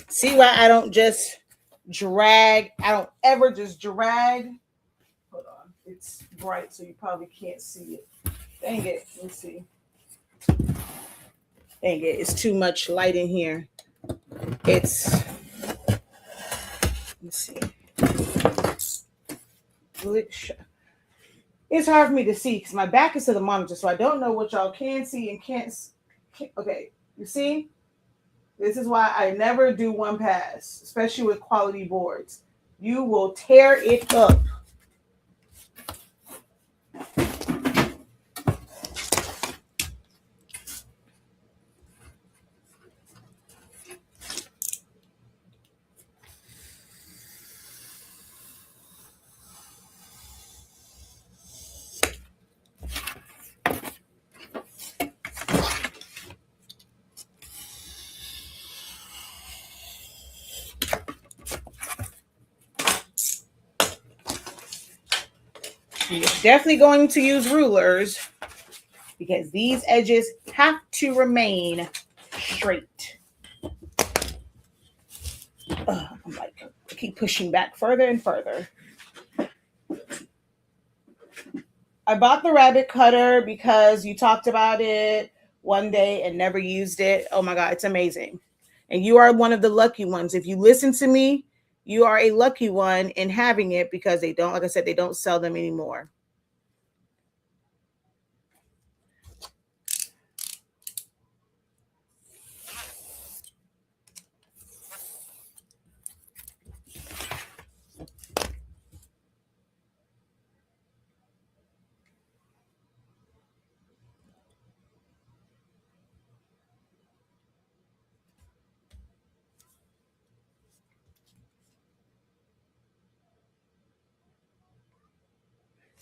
See why I don't just drag? I don't ever just drag. Hold on. It's bright, so you probably can't see it. Dang it. Let's see. Dang it. It's too much light in here. Let's see. It's hard for me to see because my back is to the monitor, so I don't know what y'all can see and can't. Okay. You see? This is why I never do one pass, especially with quality boards. You will tear it up. You're definitely going to use rulers because these edges have to remain straight. I'm like, I keep pushing back further and further. I bought the rabbit cutter because you talked about it one day and never used it. Oh my God, it's amazing. And you are one of the lucky ones. If you listen to me, you are a lucky one in having it because they don't, like I said, they don't sell them anymore.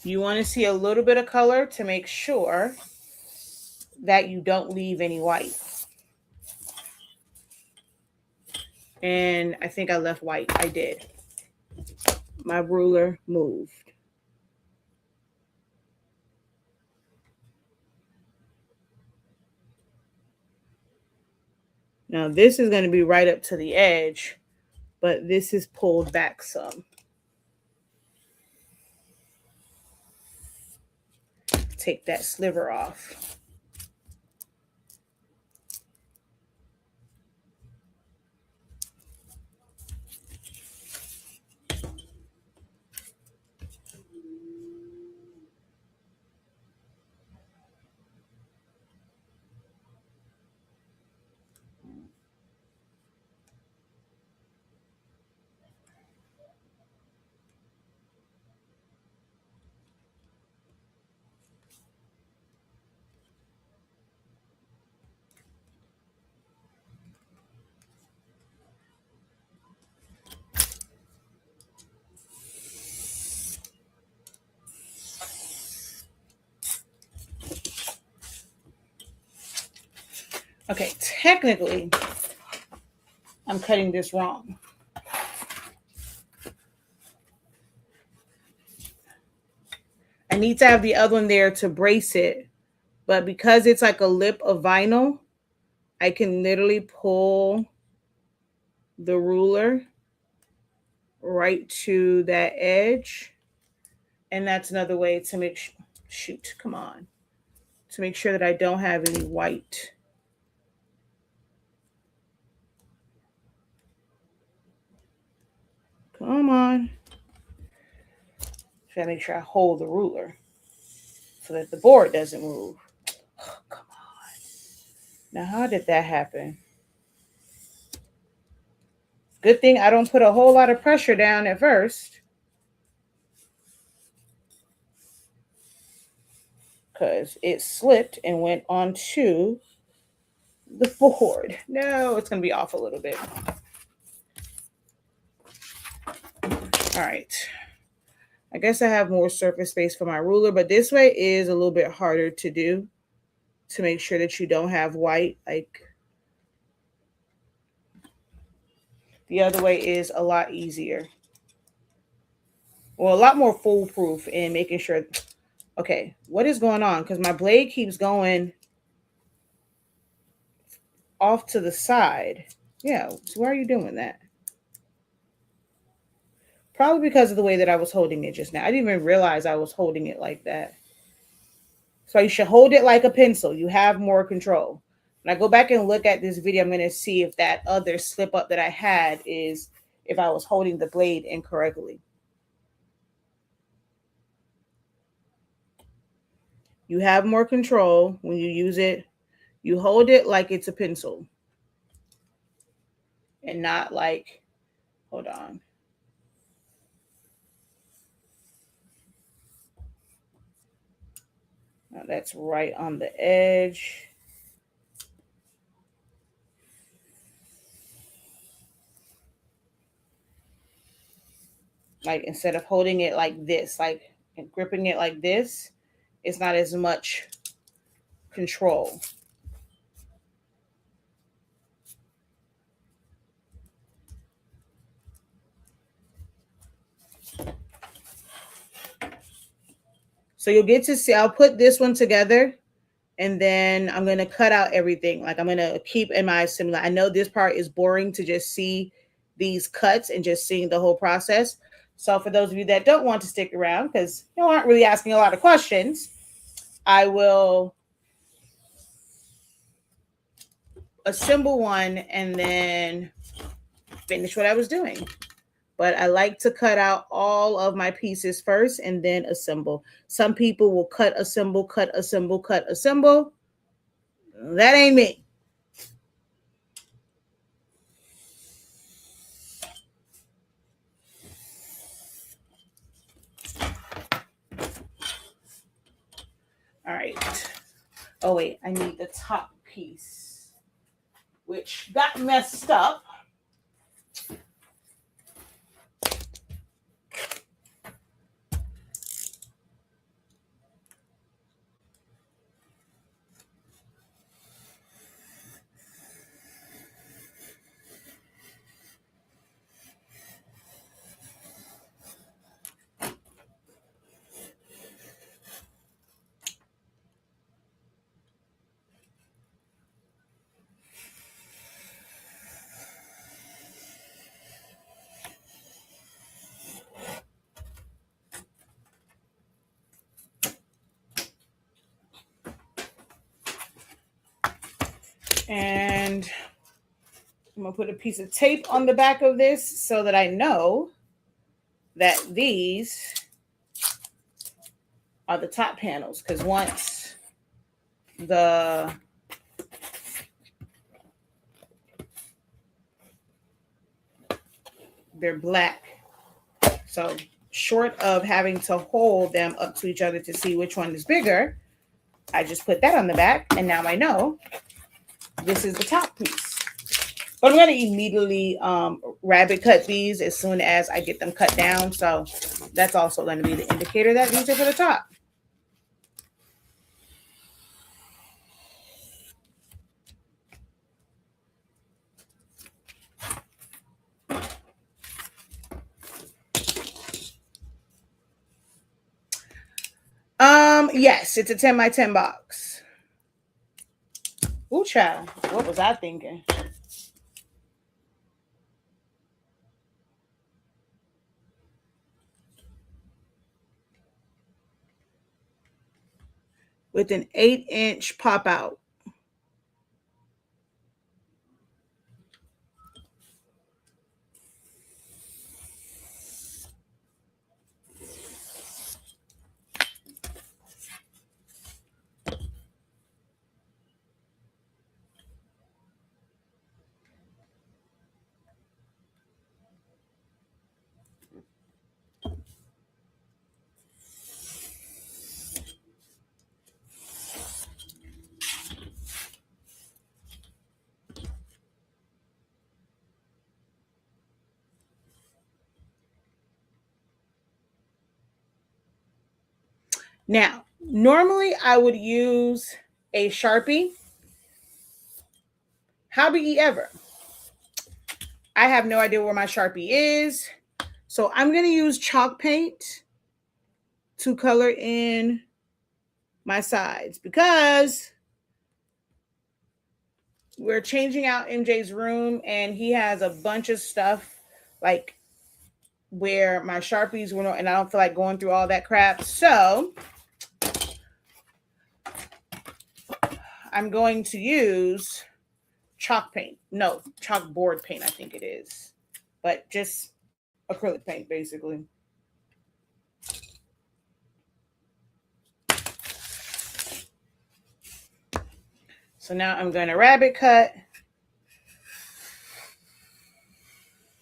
You want to see a little bit of color to make sure that you don't leave any white. And I think I left white. I did. My ruler moved. Now this is going to be right up to the edge, but this is pulled back some. Take that sliver off. Okay, technically, I'm cutting this wrong. I need to have the other one there to brace it, but because it's like a lip of vinyl, I can literally pull the ruler right to that edge. And that's another way to make, shoot, come on, to make sure that I don't have any white. Come on. Try to make sure I hold the ruler so that the board doesn't move. Oh, come on. Now, how did that happen? Good thing I don't put a whole lot of pressure down at first, because it slipped and went onto the board. No, it's going to be off a little bit. All right. I guess I have more surface space for my ruler, but this way is a little bit harder to do to make sure that you don't have white. Like the other way is a lot easier. Well, a lot more foolproof in making sure. Okay, what is going on? Because my blade keeps going off to the side. Yeah, so why are you doing that? Probably because of the way that I was holding it just now. I didn't even realize I was holding it like that. So you should hold it like a pencil. You have more control. When I go back and look at this video, I'm going to see if that other slip up that I had is if I was holding the blade incorrectly. You have more control when you use it. You hold it like it's a pencil and not like, hold on. Now that's right on the edge. Like instead of holding it like this, like and gripping it like this, it's not as much control. So you'll get to see, I'll put this one together and then I'm going to cut out everything. Like I'm going to keep in my assembly. I know this part is boring to just see these cuts and just seeing the whole process. So for those of you that don't want to stick around, because you aren't really asking a lot of questions, I will assemble one and then finish what I was doing. But I like to cut out all of my pieces first and then assemble. Some people will cut, assemble, cut, assemble, cut, assemble. That ain't me. All right. Oh, wait, I need the top piece, which got messed up. And I'm going to put a piece of tape on the back of this so that I know that these are the top panels. Because once they're black, so short of having to hold them up to each other to see which one is bigger, I just put that on the back, and now I know this is the top piece. But I'm going to immediately rabbet cut these as soon as I get them cut down. So that's also going to be the indicator that these are for the top. Yes, it's a 10 by 10 box. Ooh, child. What was I thinking? With an 8-inch pop out. Now, normally I would use a Sharpie. Howbeit ever. I have no idea where my Sharpie is. So I'm going to use chalk paint to color in my sides because we're changing out MJ's room and he has a bunch of stuff like where my Sharpies were, and I don't feel like going through all that crap. So I'm going to use chalk paint. No, chalkboard paint, I think it is. But just acrylic paint, basically. So now I'm going to rabbet cut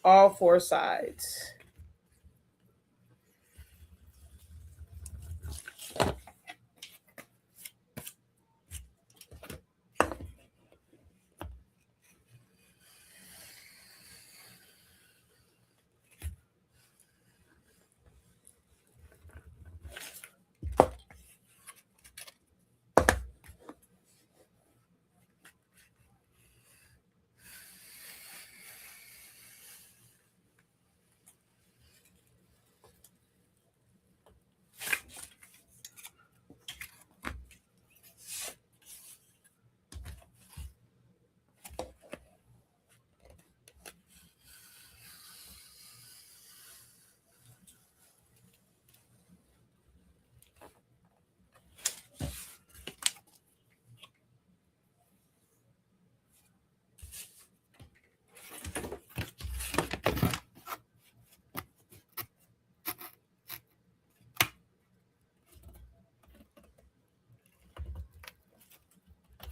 all 4 sides.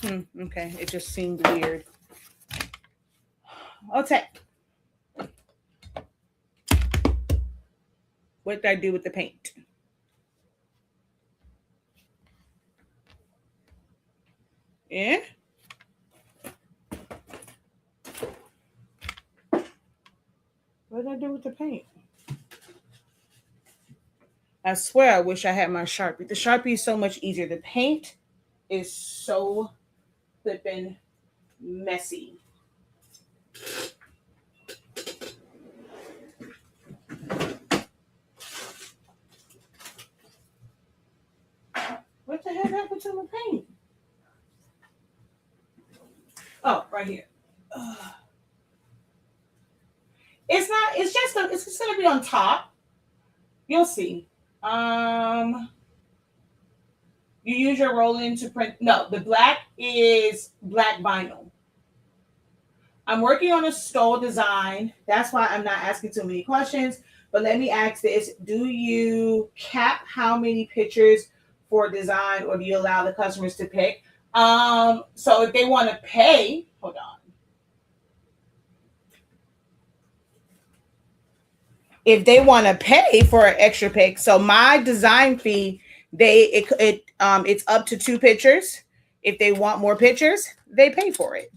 Okay, it just seemed weird. Okay. What did I do with the paint? Yeah. What did I do with the paint? I swear I wish I had my Sharpie. The Sharpie is so much easier. The paint is so flippin' messy. What the hell happened to my paint? Oh, right here. Ugh. It's not. It's just. It's just gonna be on top. You'll see. Um, you use your roll-in to print. No, the black is black vinyl. I'm working on a stole design. That's why I'm not asking too many questions. But let me ask this: do you cap how many pictures for design, or do you allow the customers to pick? So if they want to pay, hold on. If they want to pay for an extra pick, so my design fee, it's up to 2 pictures. If they want more pictures, they pay for it.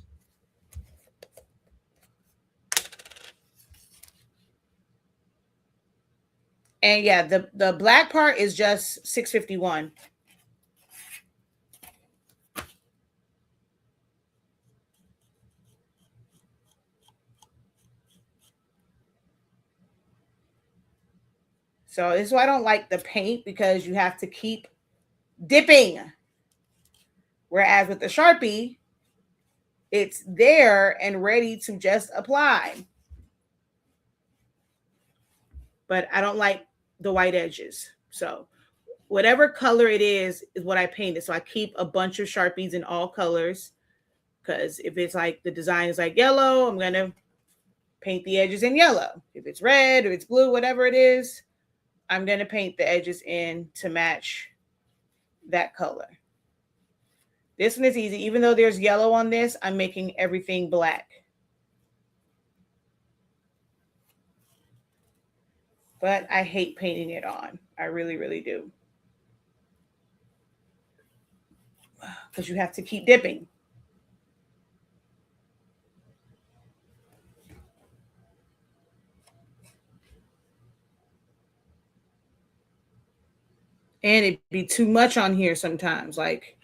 And yeah, the black part is just 651. So this is why I don't like the paint, because you have to keep dipping. Whereas with the Sharpie, it's there and ready to just apply. But I don't like the white edges. So whatever color it is what I painted. So I keep a bunch of Sharpies in all colors, because if it's like the design is like yellow, I'm going to paint the edges in yellow. If it's red or it's blue, whatever it is, I'm going to paint the edges in to match that color. This one is easy. Even though there's yellow on this, I'm making everything black. But I hate painting it on. I really, really do. Because you have to keep dipping. And it'd be too much on here sometimes. Like,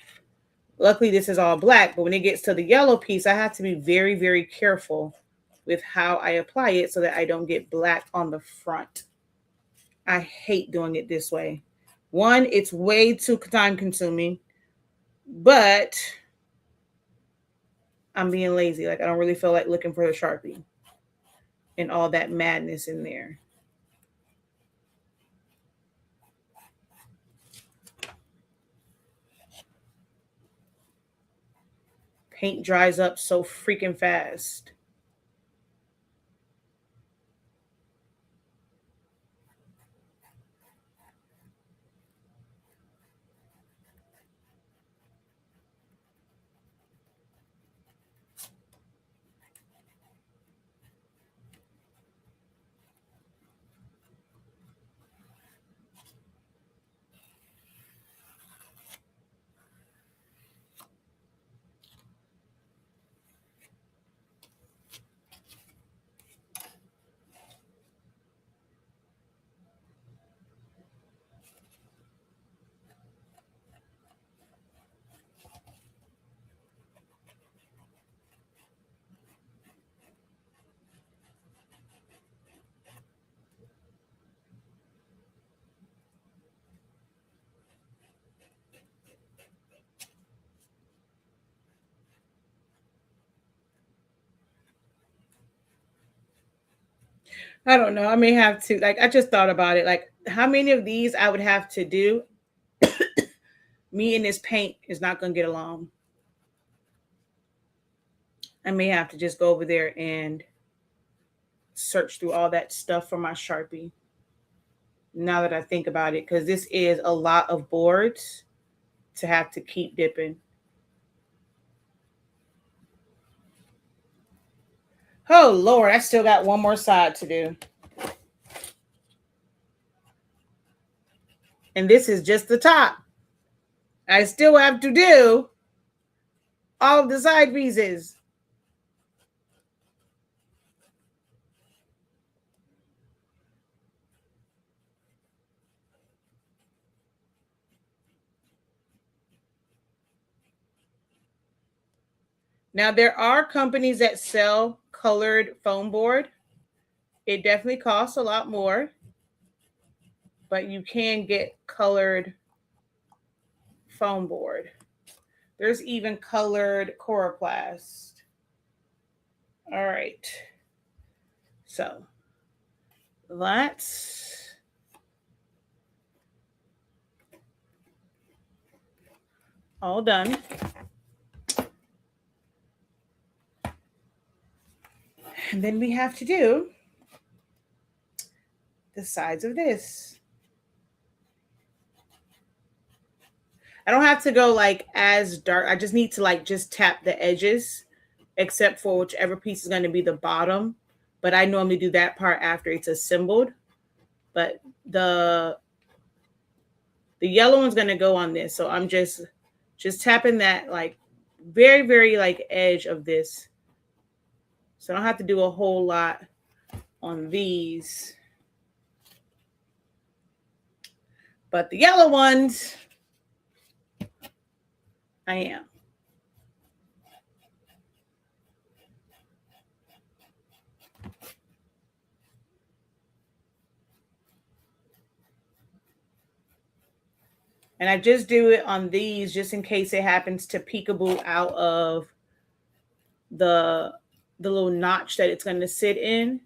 luckily this is all black, but when it gets to the yellow piece, I have to be very, very careful with how I apply it so that I don't get black on the front. I hate doing it this way. One, it's way too time consuming, but I'm being lazy. Like, I don't really feel like looking for the Sharpie and all that madness in there. Paint dries up so freaking fast. I don't know. I may have to, like, I just thought about it. Like, how many of these I would have to do? Me and this paint is not going to get along. I may have to just go over there and search through all that stuff for my Sharpie. Now that I think about it, because this is a lot of boards to have to keep dipping. Oh, Lord, I still got one more side to do. And this is just the top. I still have to do all of the side pieces. Now, there are companies that sell colored foam board. It definitely costs a lot more, but you can get colored foam board. There's even colored Coroplast. All right. So that's all done. And then we have to do the sides of this. I don't have to go like as dark. I just need to like just tap the edges, except for whichever piece is going to be the bottom. But I normally do that part after it's assembled. But the yellow one's going to go on this. So I'm just tapping that like very, very like edge of this. So I don't have to do a whole lot on these. But the yellow ones, I am. And I just do it on these just in case it happens to peekaboo out of the little notch that it's going to sit in.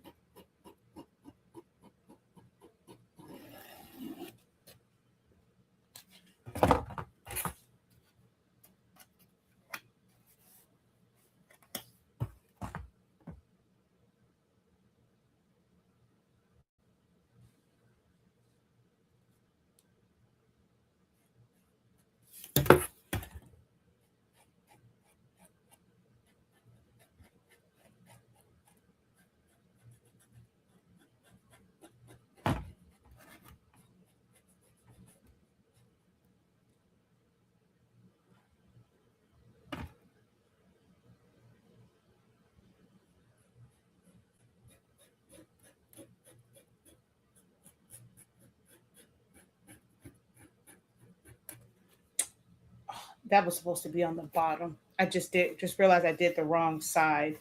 That was supposed to be on the bottom. I just realized I did the wrong side.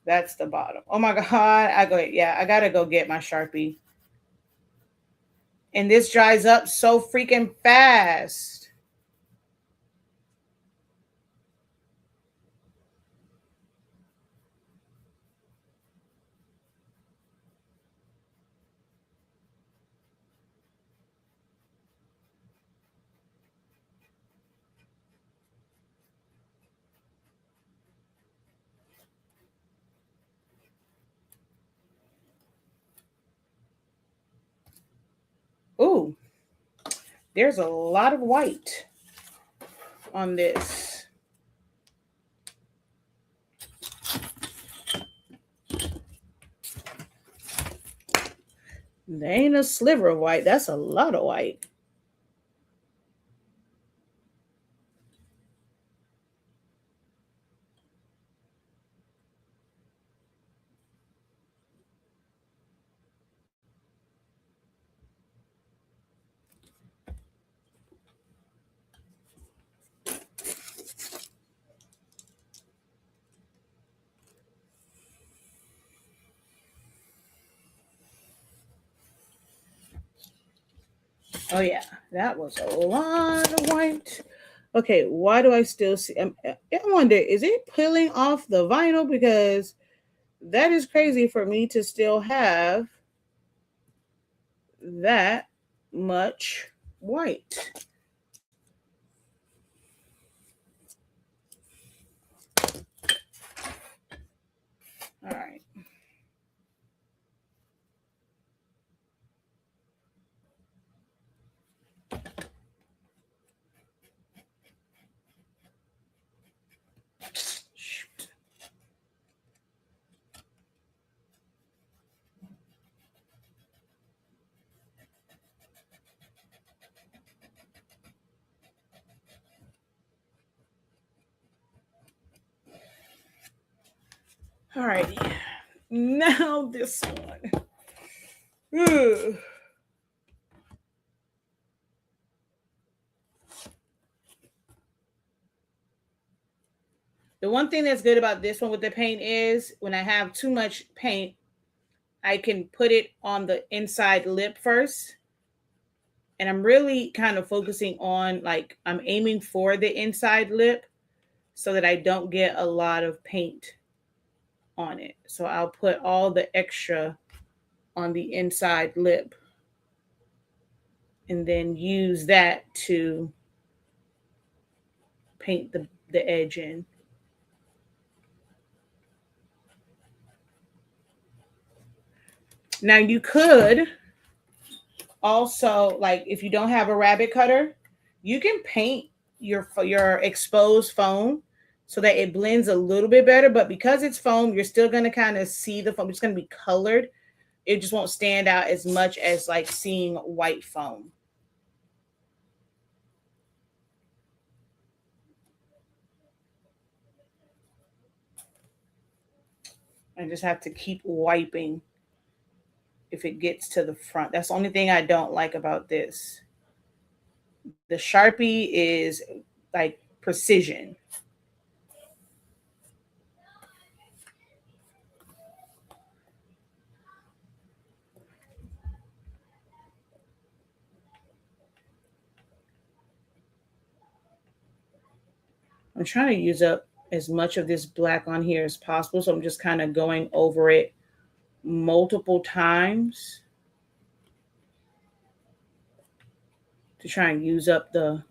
That's the bottom. Oh my God. I gotta go get my Sharpie. And this dries up so freaking fast. Ooh, there's a lot of white on this. There ain't a sliver of white. That's a lot of white. Oh yeah, that was a lot of white. Okay, why do I still see? I wonder, is it peeling off the vinyl? Because that is crazy for me to still have that much white. All right. Shoot. All righty. Now this one. Ugh. The one thing that's good about this one with the paint is when I have too much paint, I can put it on the inside lip first. And I'm really kind of focusing on, like, I'm aiming for the inside lip so that I don't get a lot of paint on it. So I'll put all the extra on the inside lip and then use that to paint the edge in. Now you could also, like, if you don't have a rabbit cutter, you can paint your exposed foam so that it blends a little bit better. But because it's foam, you're still going to kind of see the foam. It's going to be colored. It just won't stand out as much as like seeing white foam. I just have to keep wiping if it gets to the front. That's the only thing I don't like about this. The Sharpie is like precision. I'm trying to use up as much of this black on here as possible. So I'm just kind of going over it multiple times to try and use up the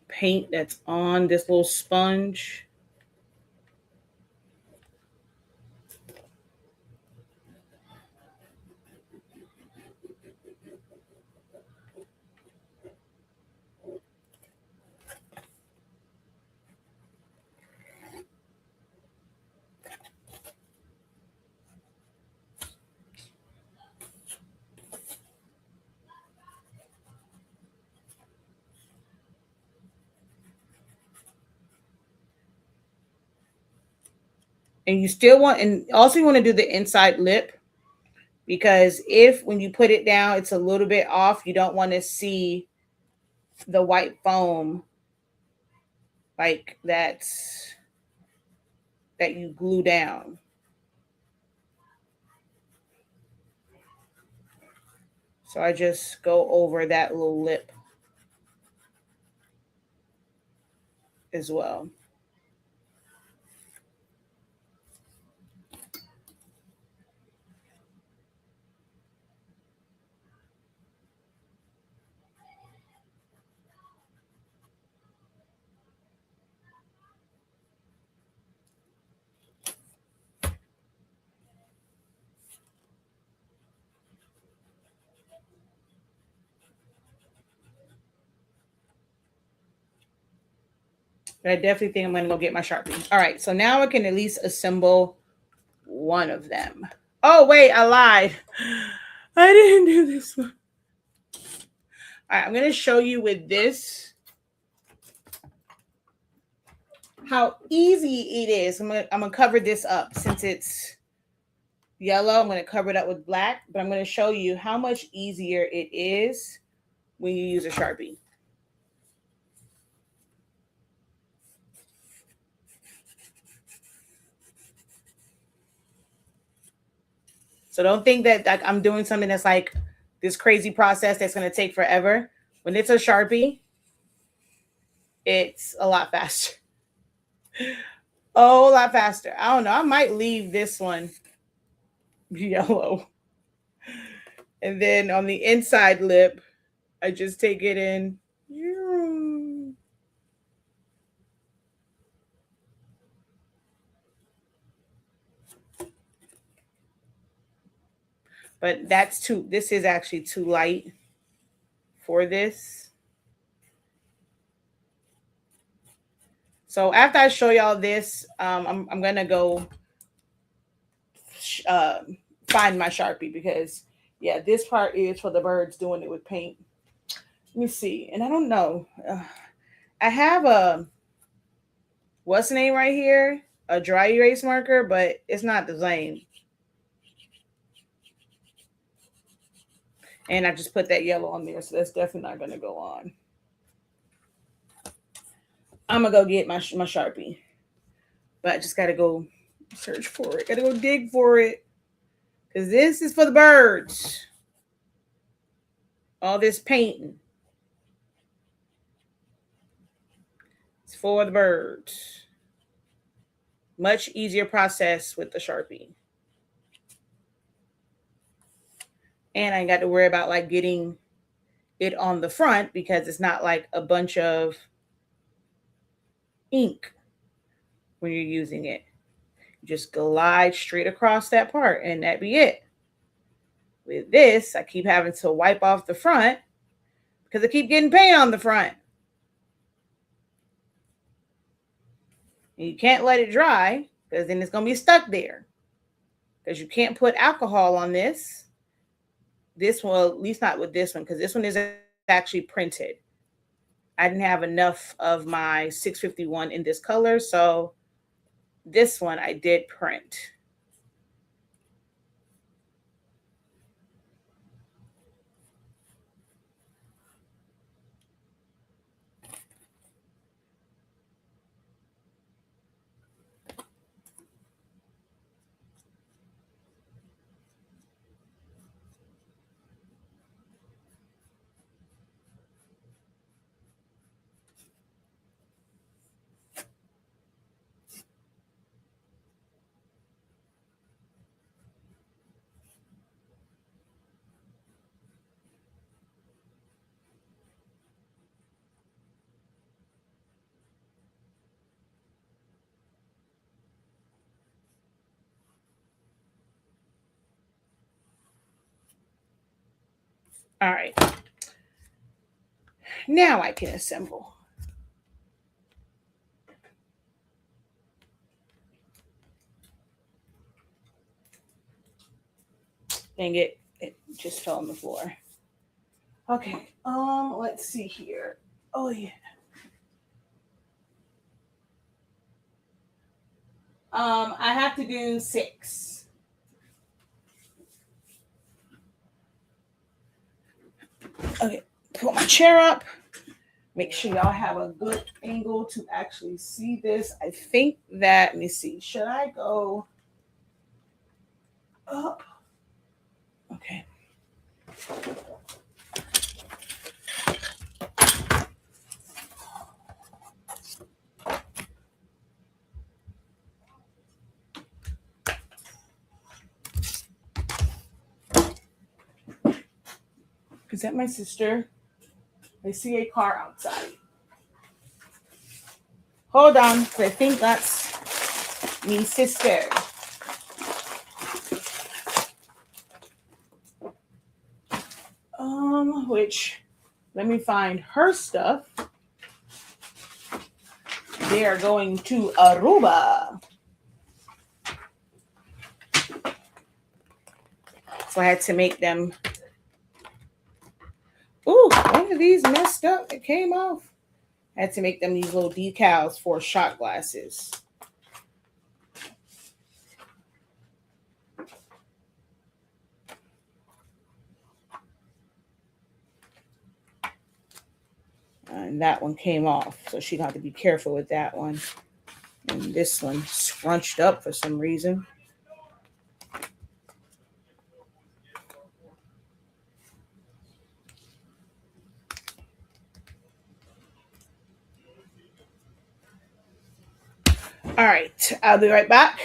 paint that's on this little sponge. And you still want, and also you want to do the inside lip, because if when you put it down it's a little bit off, you don't want to see the white foam like that you glue down. So I just go over that little lip as well. But I definitely think I'm going to go get my Sharpie. All right, so now I can at least assemble one of them. Oh, wait, I lied. I didn't do this one. All right, I'm going to show you with this how easy it is. I'm gonna cover this up since it's yellow. I'm going to cover it up with black, but I'm going to show you how much easier it is when you use a Sharpie. So don't think that like I'm doing something that's like this crazy process that's going to take forever. When it's a Sharpie, it's a lot faster. Oh, a lot faster. I don't know. I might leave this one yellow. And then on the inside lip, I just take it in. But this is actually too light for this. So after I show y'all this, I'm going to go find my Sharpie because, yeah, this part is for the birds doing it with paint. Let me see. And I don't know. I have a, what's the name right here? a dry erase marker, but it's not the same. And I just put that yellow on there, so that's definitely not going to go on. I'm going to go get my Sharpie. But I just got to go search for it. Got to go dig for it. Because this is for the birds. All this painting. It's for the birds. Much easier process with the Sharpie. And I got to worry about like getting it on the front because it's not like a bunch of ink when you're using it. You just glide straight across that part and that be it. With this, I keep having to wipe off the front because I keep getting paint on the front. And you can't let it dry because then it's going to be stuck there. Because you can't put alcohol on this. This one, at least not with this one, because this one is actually printed. I didn't have enough of my 651 in this color, so this one I did print. All right. Now I can assemble. Dang it, it just fell on the floor. Okay, let's see here. Oh yeah. I have to do 6. Okay, put my chair up. Make sure y'all have a good angle to actually see this. I think that, let me see, should I go up? Okay. Is that my sister? I see a car outside. Hold on, I think that's me sister. Which, let me find her stuff. They are going to Aruba. So I had to make them. Ooh, one of these messed up. It came off. I had to make them these little decals for shot glasses. And that one came off. So she'd have to be careful with that one. And this one scrunched up for some reason. All right, I'll be right back.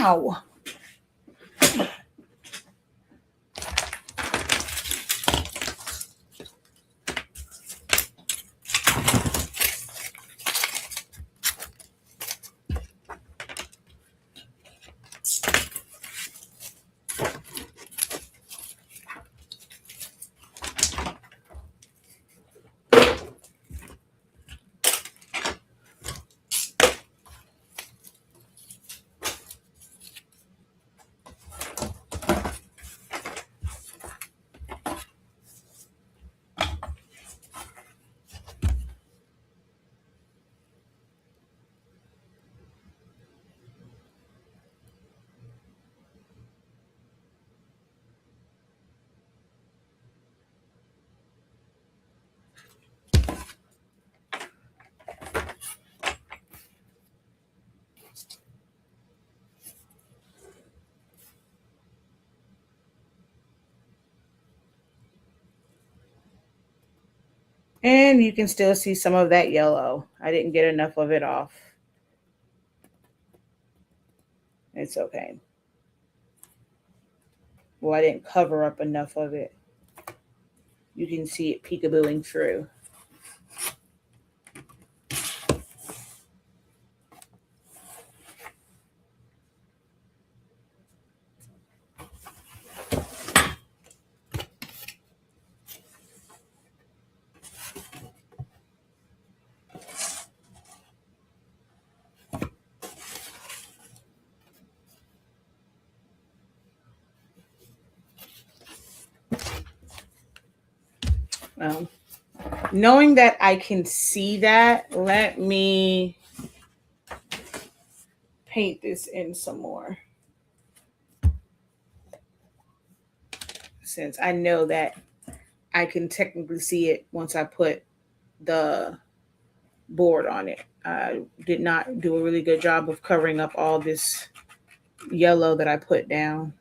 Ow. And you can still see some of that yellow. I didn't get enough of it off. It's okay. Well, I didn't cover up enough of it. You can see it peekabooing through. Knowing that I can see that, let me paint this in some more. Since I know that I can technically see it once I put the board on it. I did not do a really good job of covering up all this yellow that I put down.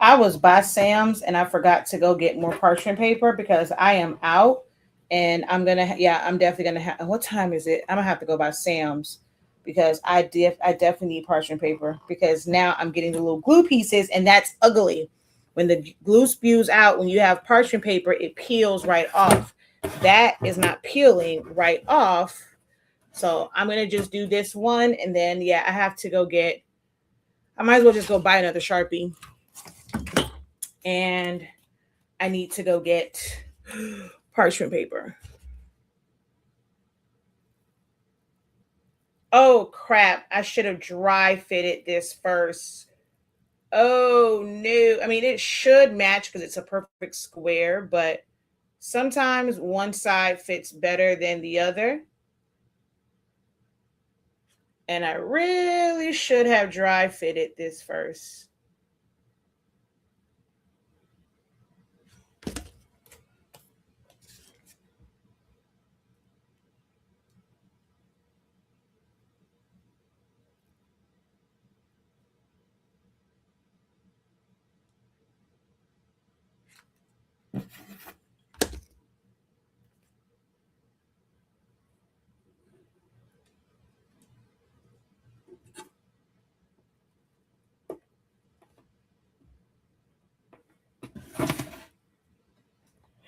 I was by Sam's and I forgot to go get more parchment paper because I am out and yeah, I'm definitely gonna have. What time is it? I'm gonna have to go by Sam's because I definitely need parchment paper because now I'm getting the little glue pieces and that's ugly. When the glue spews out, when you have parchment paper, it peels right off. That is not peeling right off. So I'm gonna just do this one and then yeah, I have to go get. I might as well just go buy another Sharpie and I need to go get parchment paper. Oh crap, I should have dry fitted this first. Oh no. I mean, it should match because it's a perfect square, but sometimes one side fits better than the other. And I really should have dry fitted this first.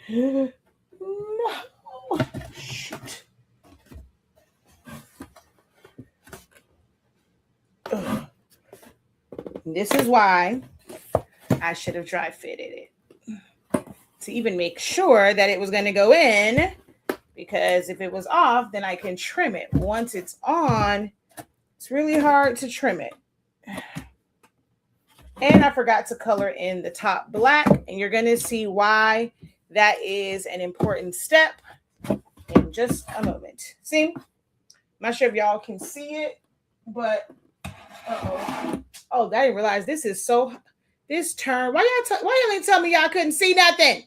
No. Shoot. Ugh. This is why I should have dry fitted it to even make sure that it was going to go in, because if it was off, then I can trim it. Once it's on, it's really hard to trim it. And I forgot to color in the top black, and you're going to see why that is an important step in just a moment. See? I'm not sure if y'all can see it, but oh, I didn't realize this is so. This turn. Why y'all ain't tell me y'all couldn't see nothing?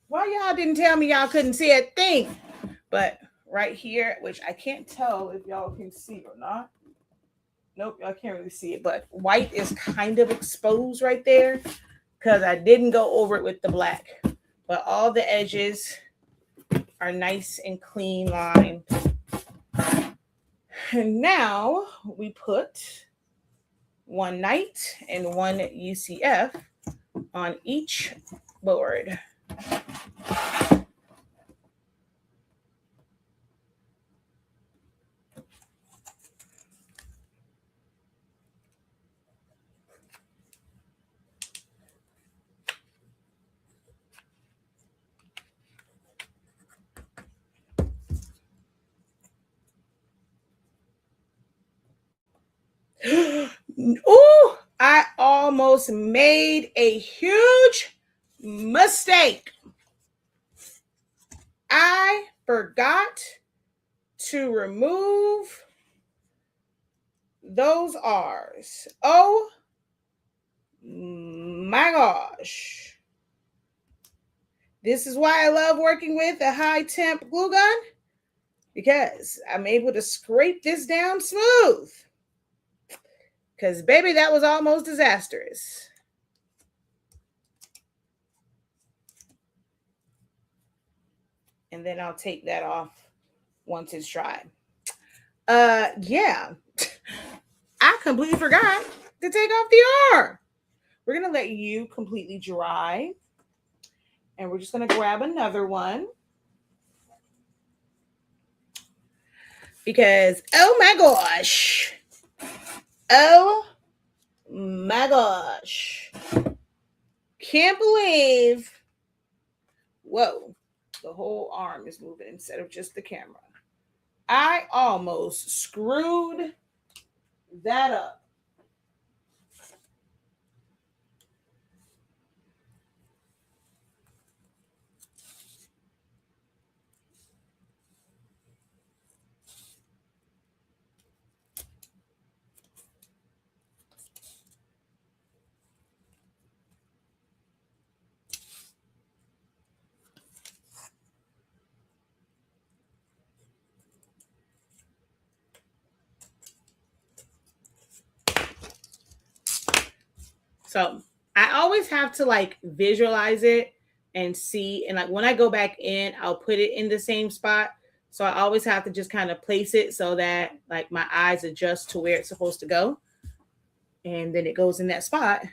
Why y'all didn't tell me y'all couldn't see a thing? But right here, which I can't tell if y'all can see or not. Nope, I can't really see it, but white is kind of exposed right there because I didn't go over it with the black. But all the edges are nice and clean lined. And now we put one night and one UCF on each board. Ooh, I almost made a huge mistake. I forgot to remove those R's. Oh my gosh. This is why I love working with a high temp glue gun, because I'm able to scrape this down smooth. Because, baby, that was almost disastrous. And then I'll take that off once it's dry. Yeah. I completely forgot to take off the R. We're going to let you completely dry. And we're just going to grab another one. Because, oh my gosh. Oh my gosh. Can't believe. Whoa. The whole arm is moving instead of just the camera. I almost screwed that up. So I always have to like visualize it and see. And like when I go back in, I'll put it in the same spot. So I always have to just kind of place it so that like my eyes adjust to where it's supposed to go. And then it goes in that spot.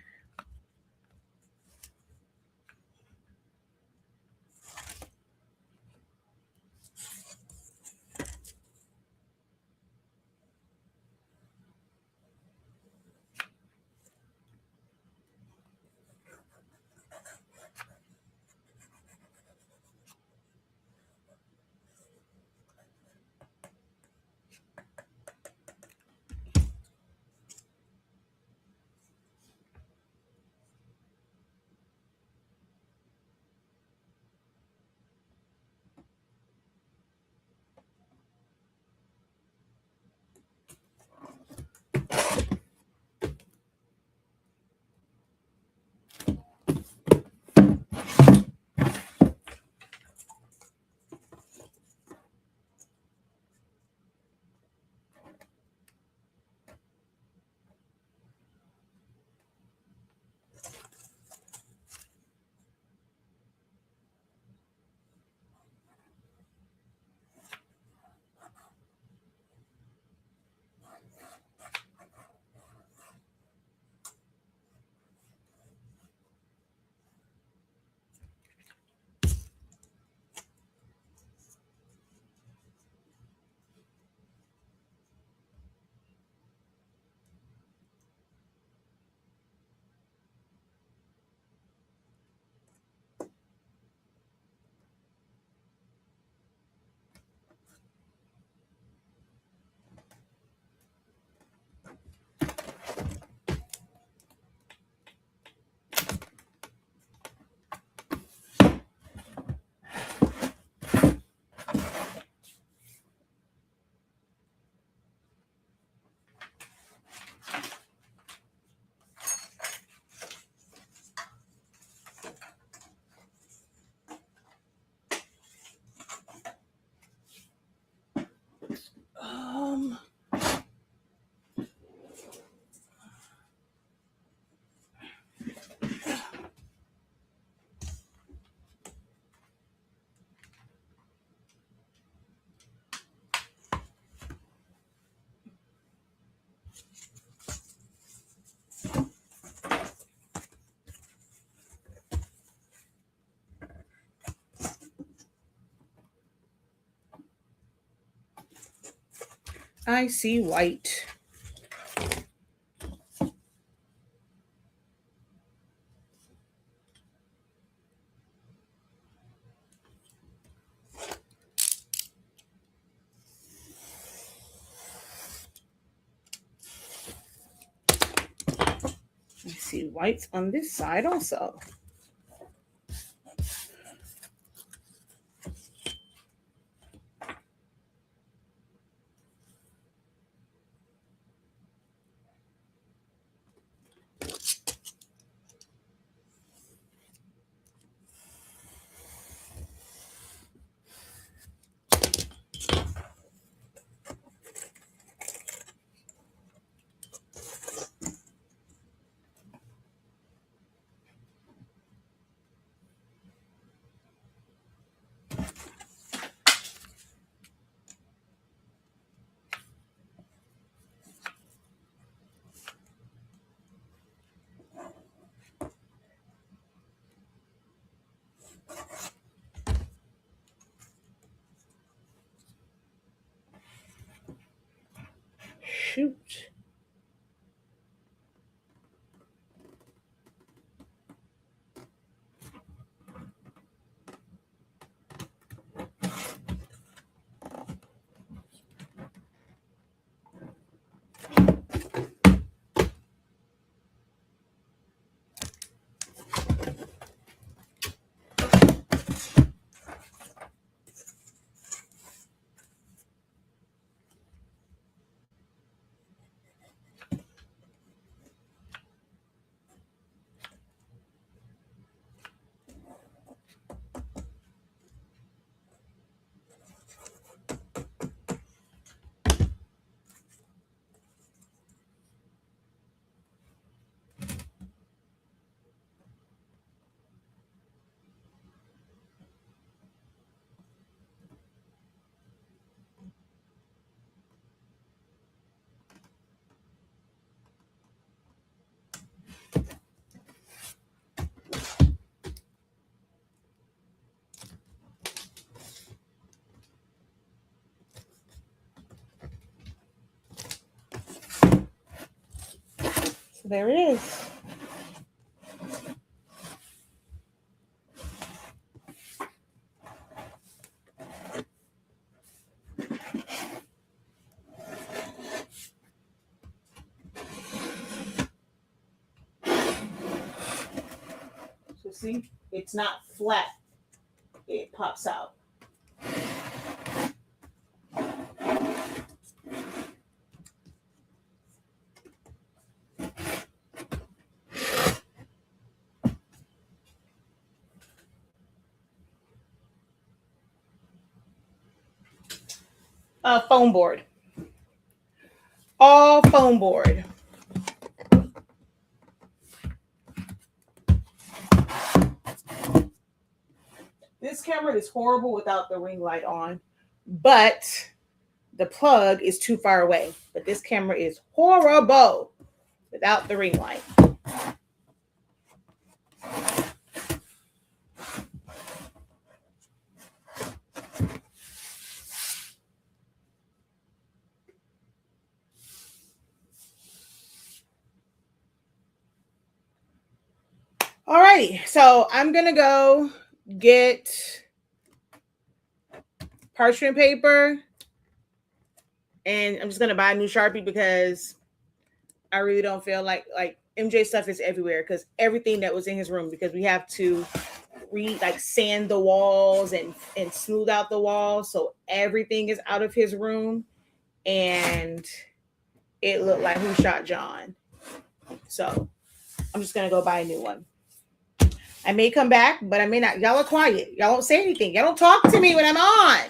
Um, I see white. I see whites on this side also. Shoot. there it is. So see, it's not flat. It pops out. Foam board. All foam board. This camera is horrible without the ring light on, but the plug is too far away. But this camera is horrible without the ring light. Alrighty, so I'm gonna go get parchment paper, and I'm just gonna buy a new Sharpie because I really don't feel like MJ stuff is everywhere because everything that was in his room, because we have to sand the walls and smooth out the walls, so everything is out of his room, and it looked like Who Shot John. So I'm just gonna go buy a new one. I may come back, but I may not. Y'all are quiet. Y'all don't say anything. Y'all don't talk to me when I'm on.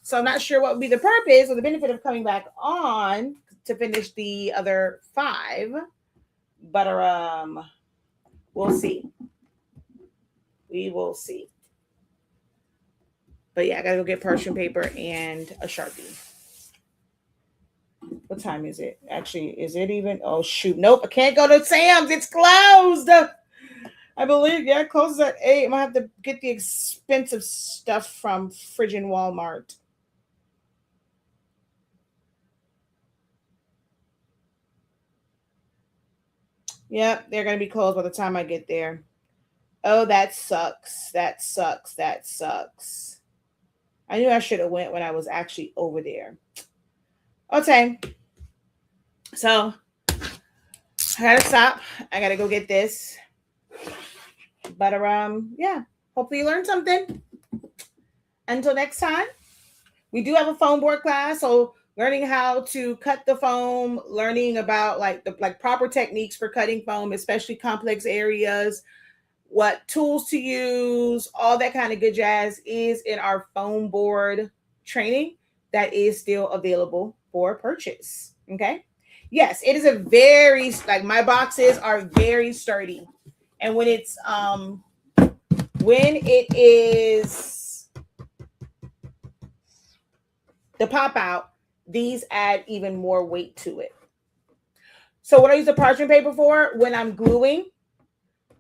So I'm not sure what would be the purpose or the benefit of coming back on to finish the other 5. But we'll see. We will see. But yeah, I gotta go get parchment paper and a Sharpie. What time is it? Actually, is it even? Oh shoot. Nope, I can't go to Sam's. It's closed. I believe, yeah, it closes at 8. I'm gonna have to get the expensive stuff from friggin' Walmart. Yep, they're gonna be closed by the time I get there. Oh, that sucks. That sucks. That sucks. I knew I should have went when I was actually over there. Okay. So I gotta stop. I gotta go get this. But yeah, hopefully you learned something. Until next time, we do have a foam board class, so learning how to cut the foam, learning about the proper techniques for cutting foam, especially complex areas, what tools to use, all that kind of good jazz is in our foam board training that is still available for purchase. Okay. Yes, it is a very, my boxes are very sturdy. And when it is the pop out, these add even more weight to it. So what I use the parchment paper for, when I'm gluing,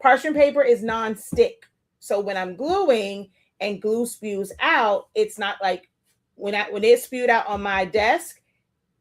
parchment paper is non-stick. So when I'm gluing and glue spews out, it's not like when it spewed out on my desk,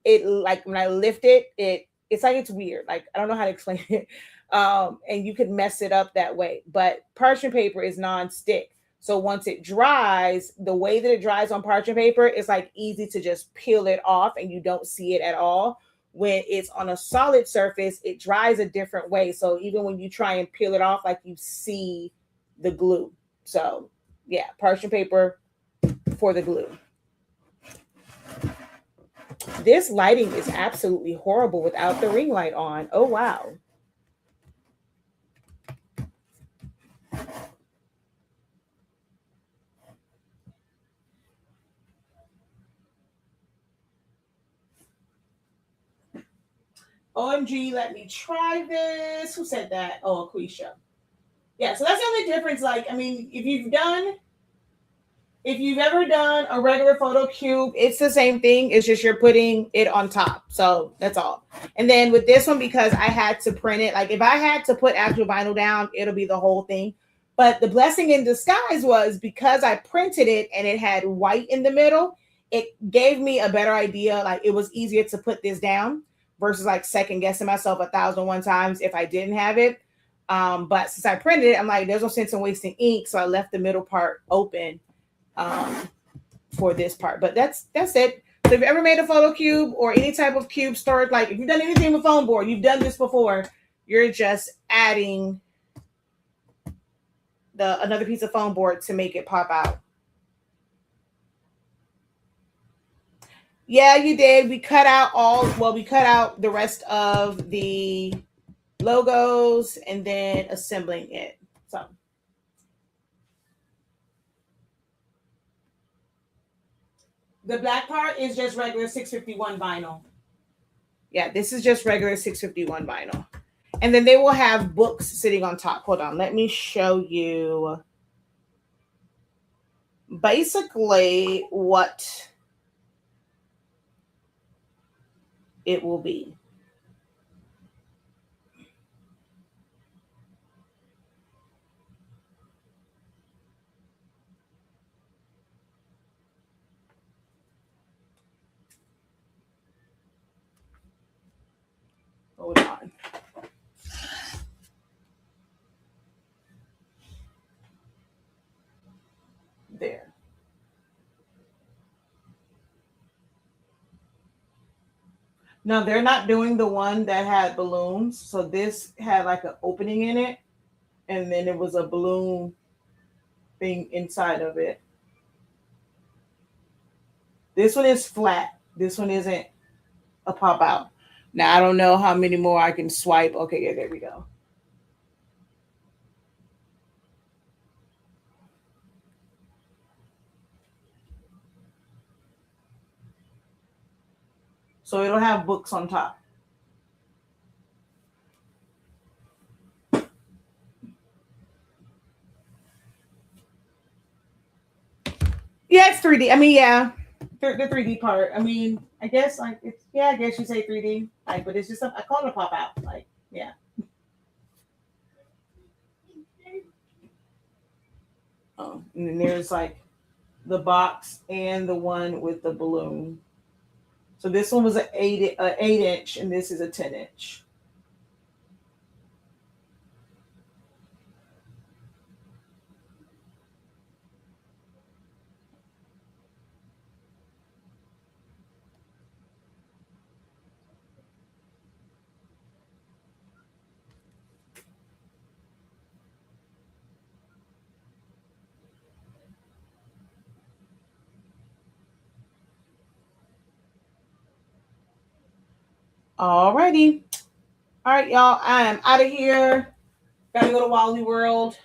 it when I lift it, it's like it's weird. I don't know how to explain it. And you could mess it up that way. But parchment paper is non-stick. So once it dries, the way that it dries on parchment paper is easy to just peel it off and you don't see it at all. When it's on a solid surface, it dries a different way. So even when you try and peel it off, you see the glue. So yeah, parchment paper for the glue. This lighting is absolutely horrible without the ring light on. Oh, wow. OMG, let me try this. Who said that? Oh, Aquisha. Yeah, so that's the only difference. If you've ever done a regular photo cube, it's the same thing. It's just you're putting it on top. So that's all. And then with this one, because I had to print it, if I had to put actual vinyl down, it'll be the whole thing. But the blessing in disguise was because I printed it and it had white in the middle, it gave me a better idea. It was easier to put this down. versus like second guessing myself 1,001 times if I didn't have it. But since I printed it, I'm like, there's no sense in wasting ink. So I left the middle part open for this part. But that's it. So if you ever made a photo cube or any type of cube storage, like if you've done anything with foam board, you've done this before, you're just adding another piece of foam board to make it pop out. Yeah, you did. We cut out the rest of the logos and then assembling it. So the black part is just regular 651 vinyl. Yeah, this is just regular 651 vinyl. And then they will have books sitting on top. Hold on, let me show you basically what it will be. Hold on. There. No, they're not doing the one that had balloons. So this had like an opening in it, and then it was a balloon thing inside of it. This one is flat. This one isn't a pop out. Now I don't know how many more I can swipe. Okay, yeah, there we go. So it'll have books on top. Yeah, it's 3D. I mean, yeah, the 3D part. I mean, I guess like it's I guess you say 3D. Like, but it's just I call it a pop out. Like, yeah. Oh, and then there's like the box and the one with the balloon. So this one was an 8-inch, and this is a 10-inch. Alrighty. All right, y'all. I am out of here. Gotta go to Wally World.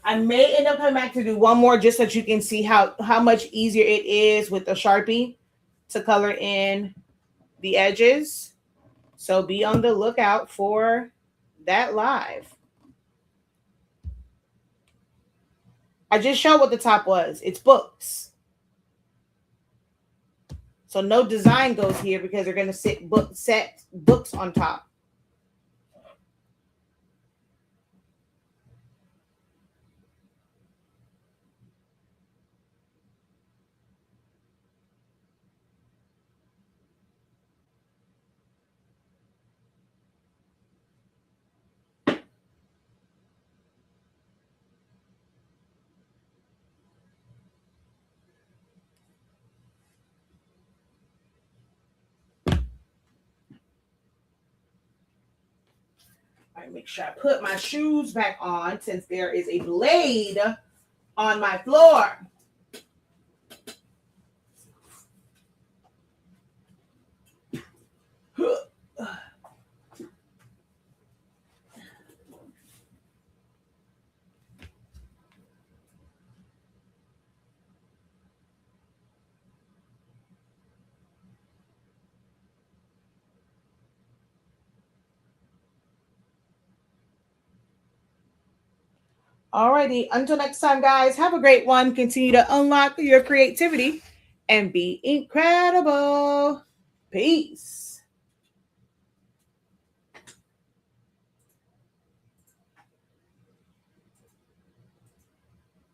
I may end up coming back to do one more just so that you can see how much easier it is with the Sharpie to color in the edges. So be on the lookout for that live. I just showed what the top was. It's books. So no design goes here because they're going to set books on top. All right, make sure I put my shoes back on since there is a blade on my floor. Alrighty, until next time, guys, have a great one. Continue to unlock your creativity and be incredible. Peace.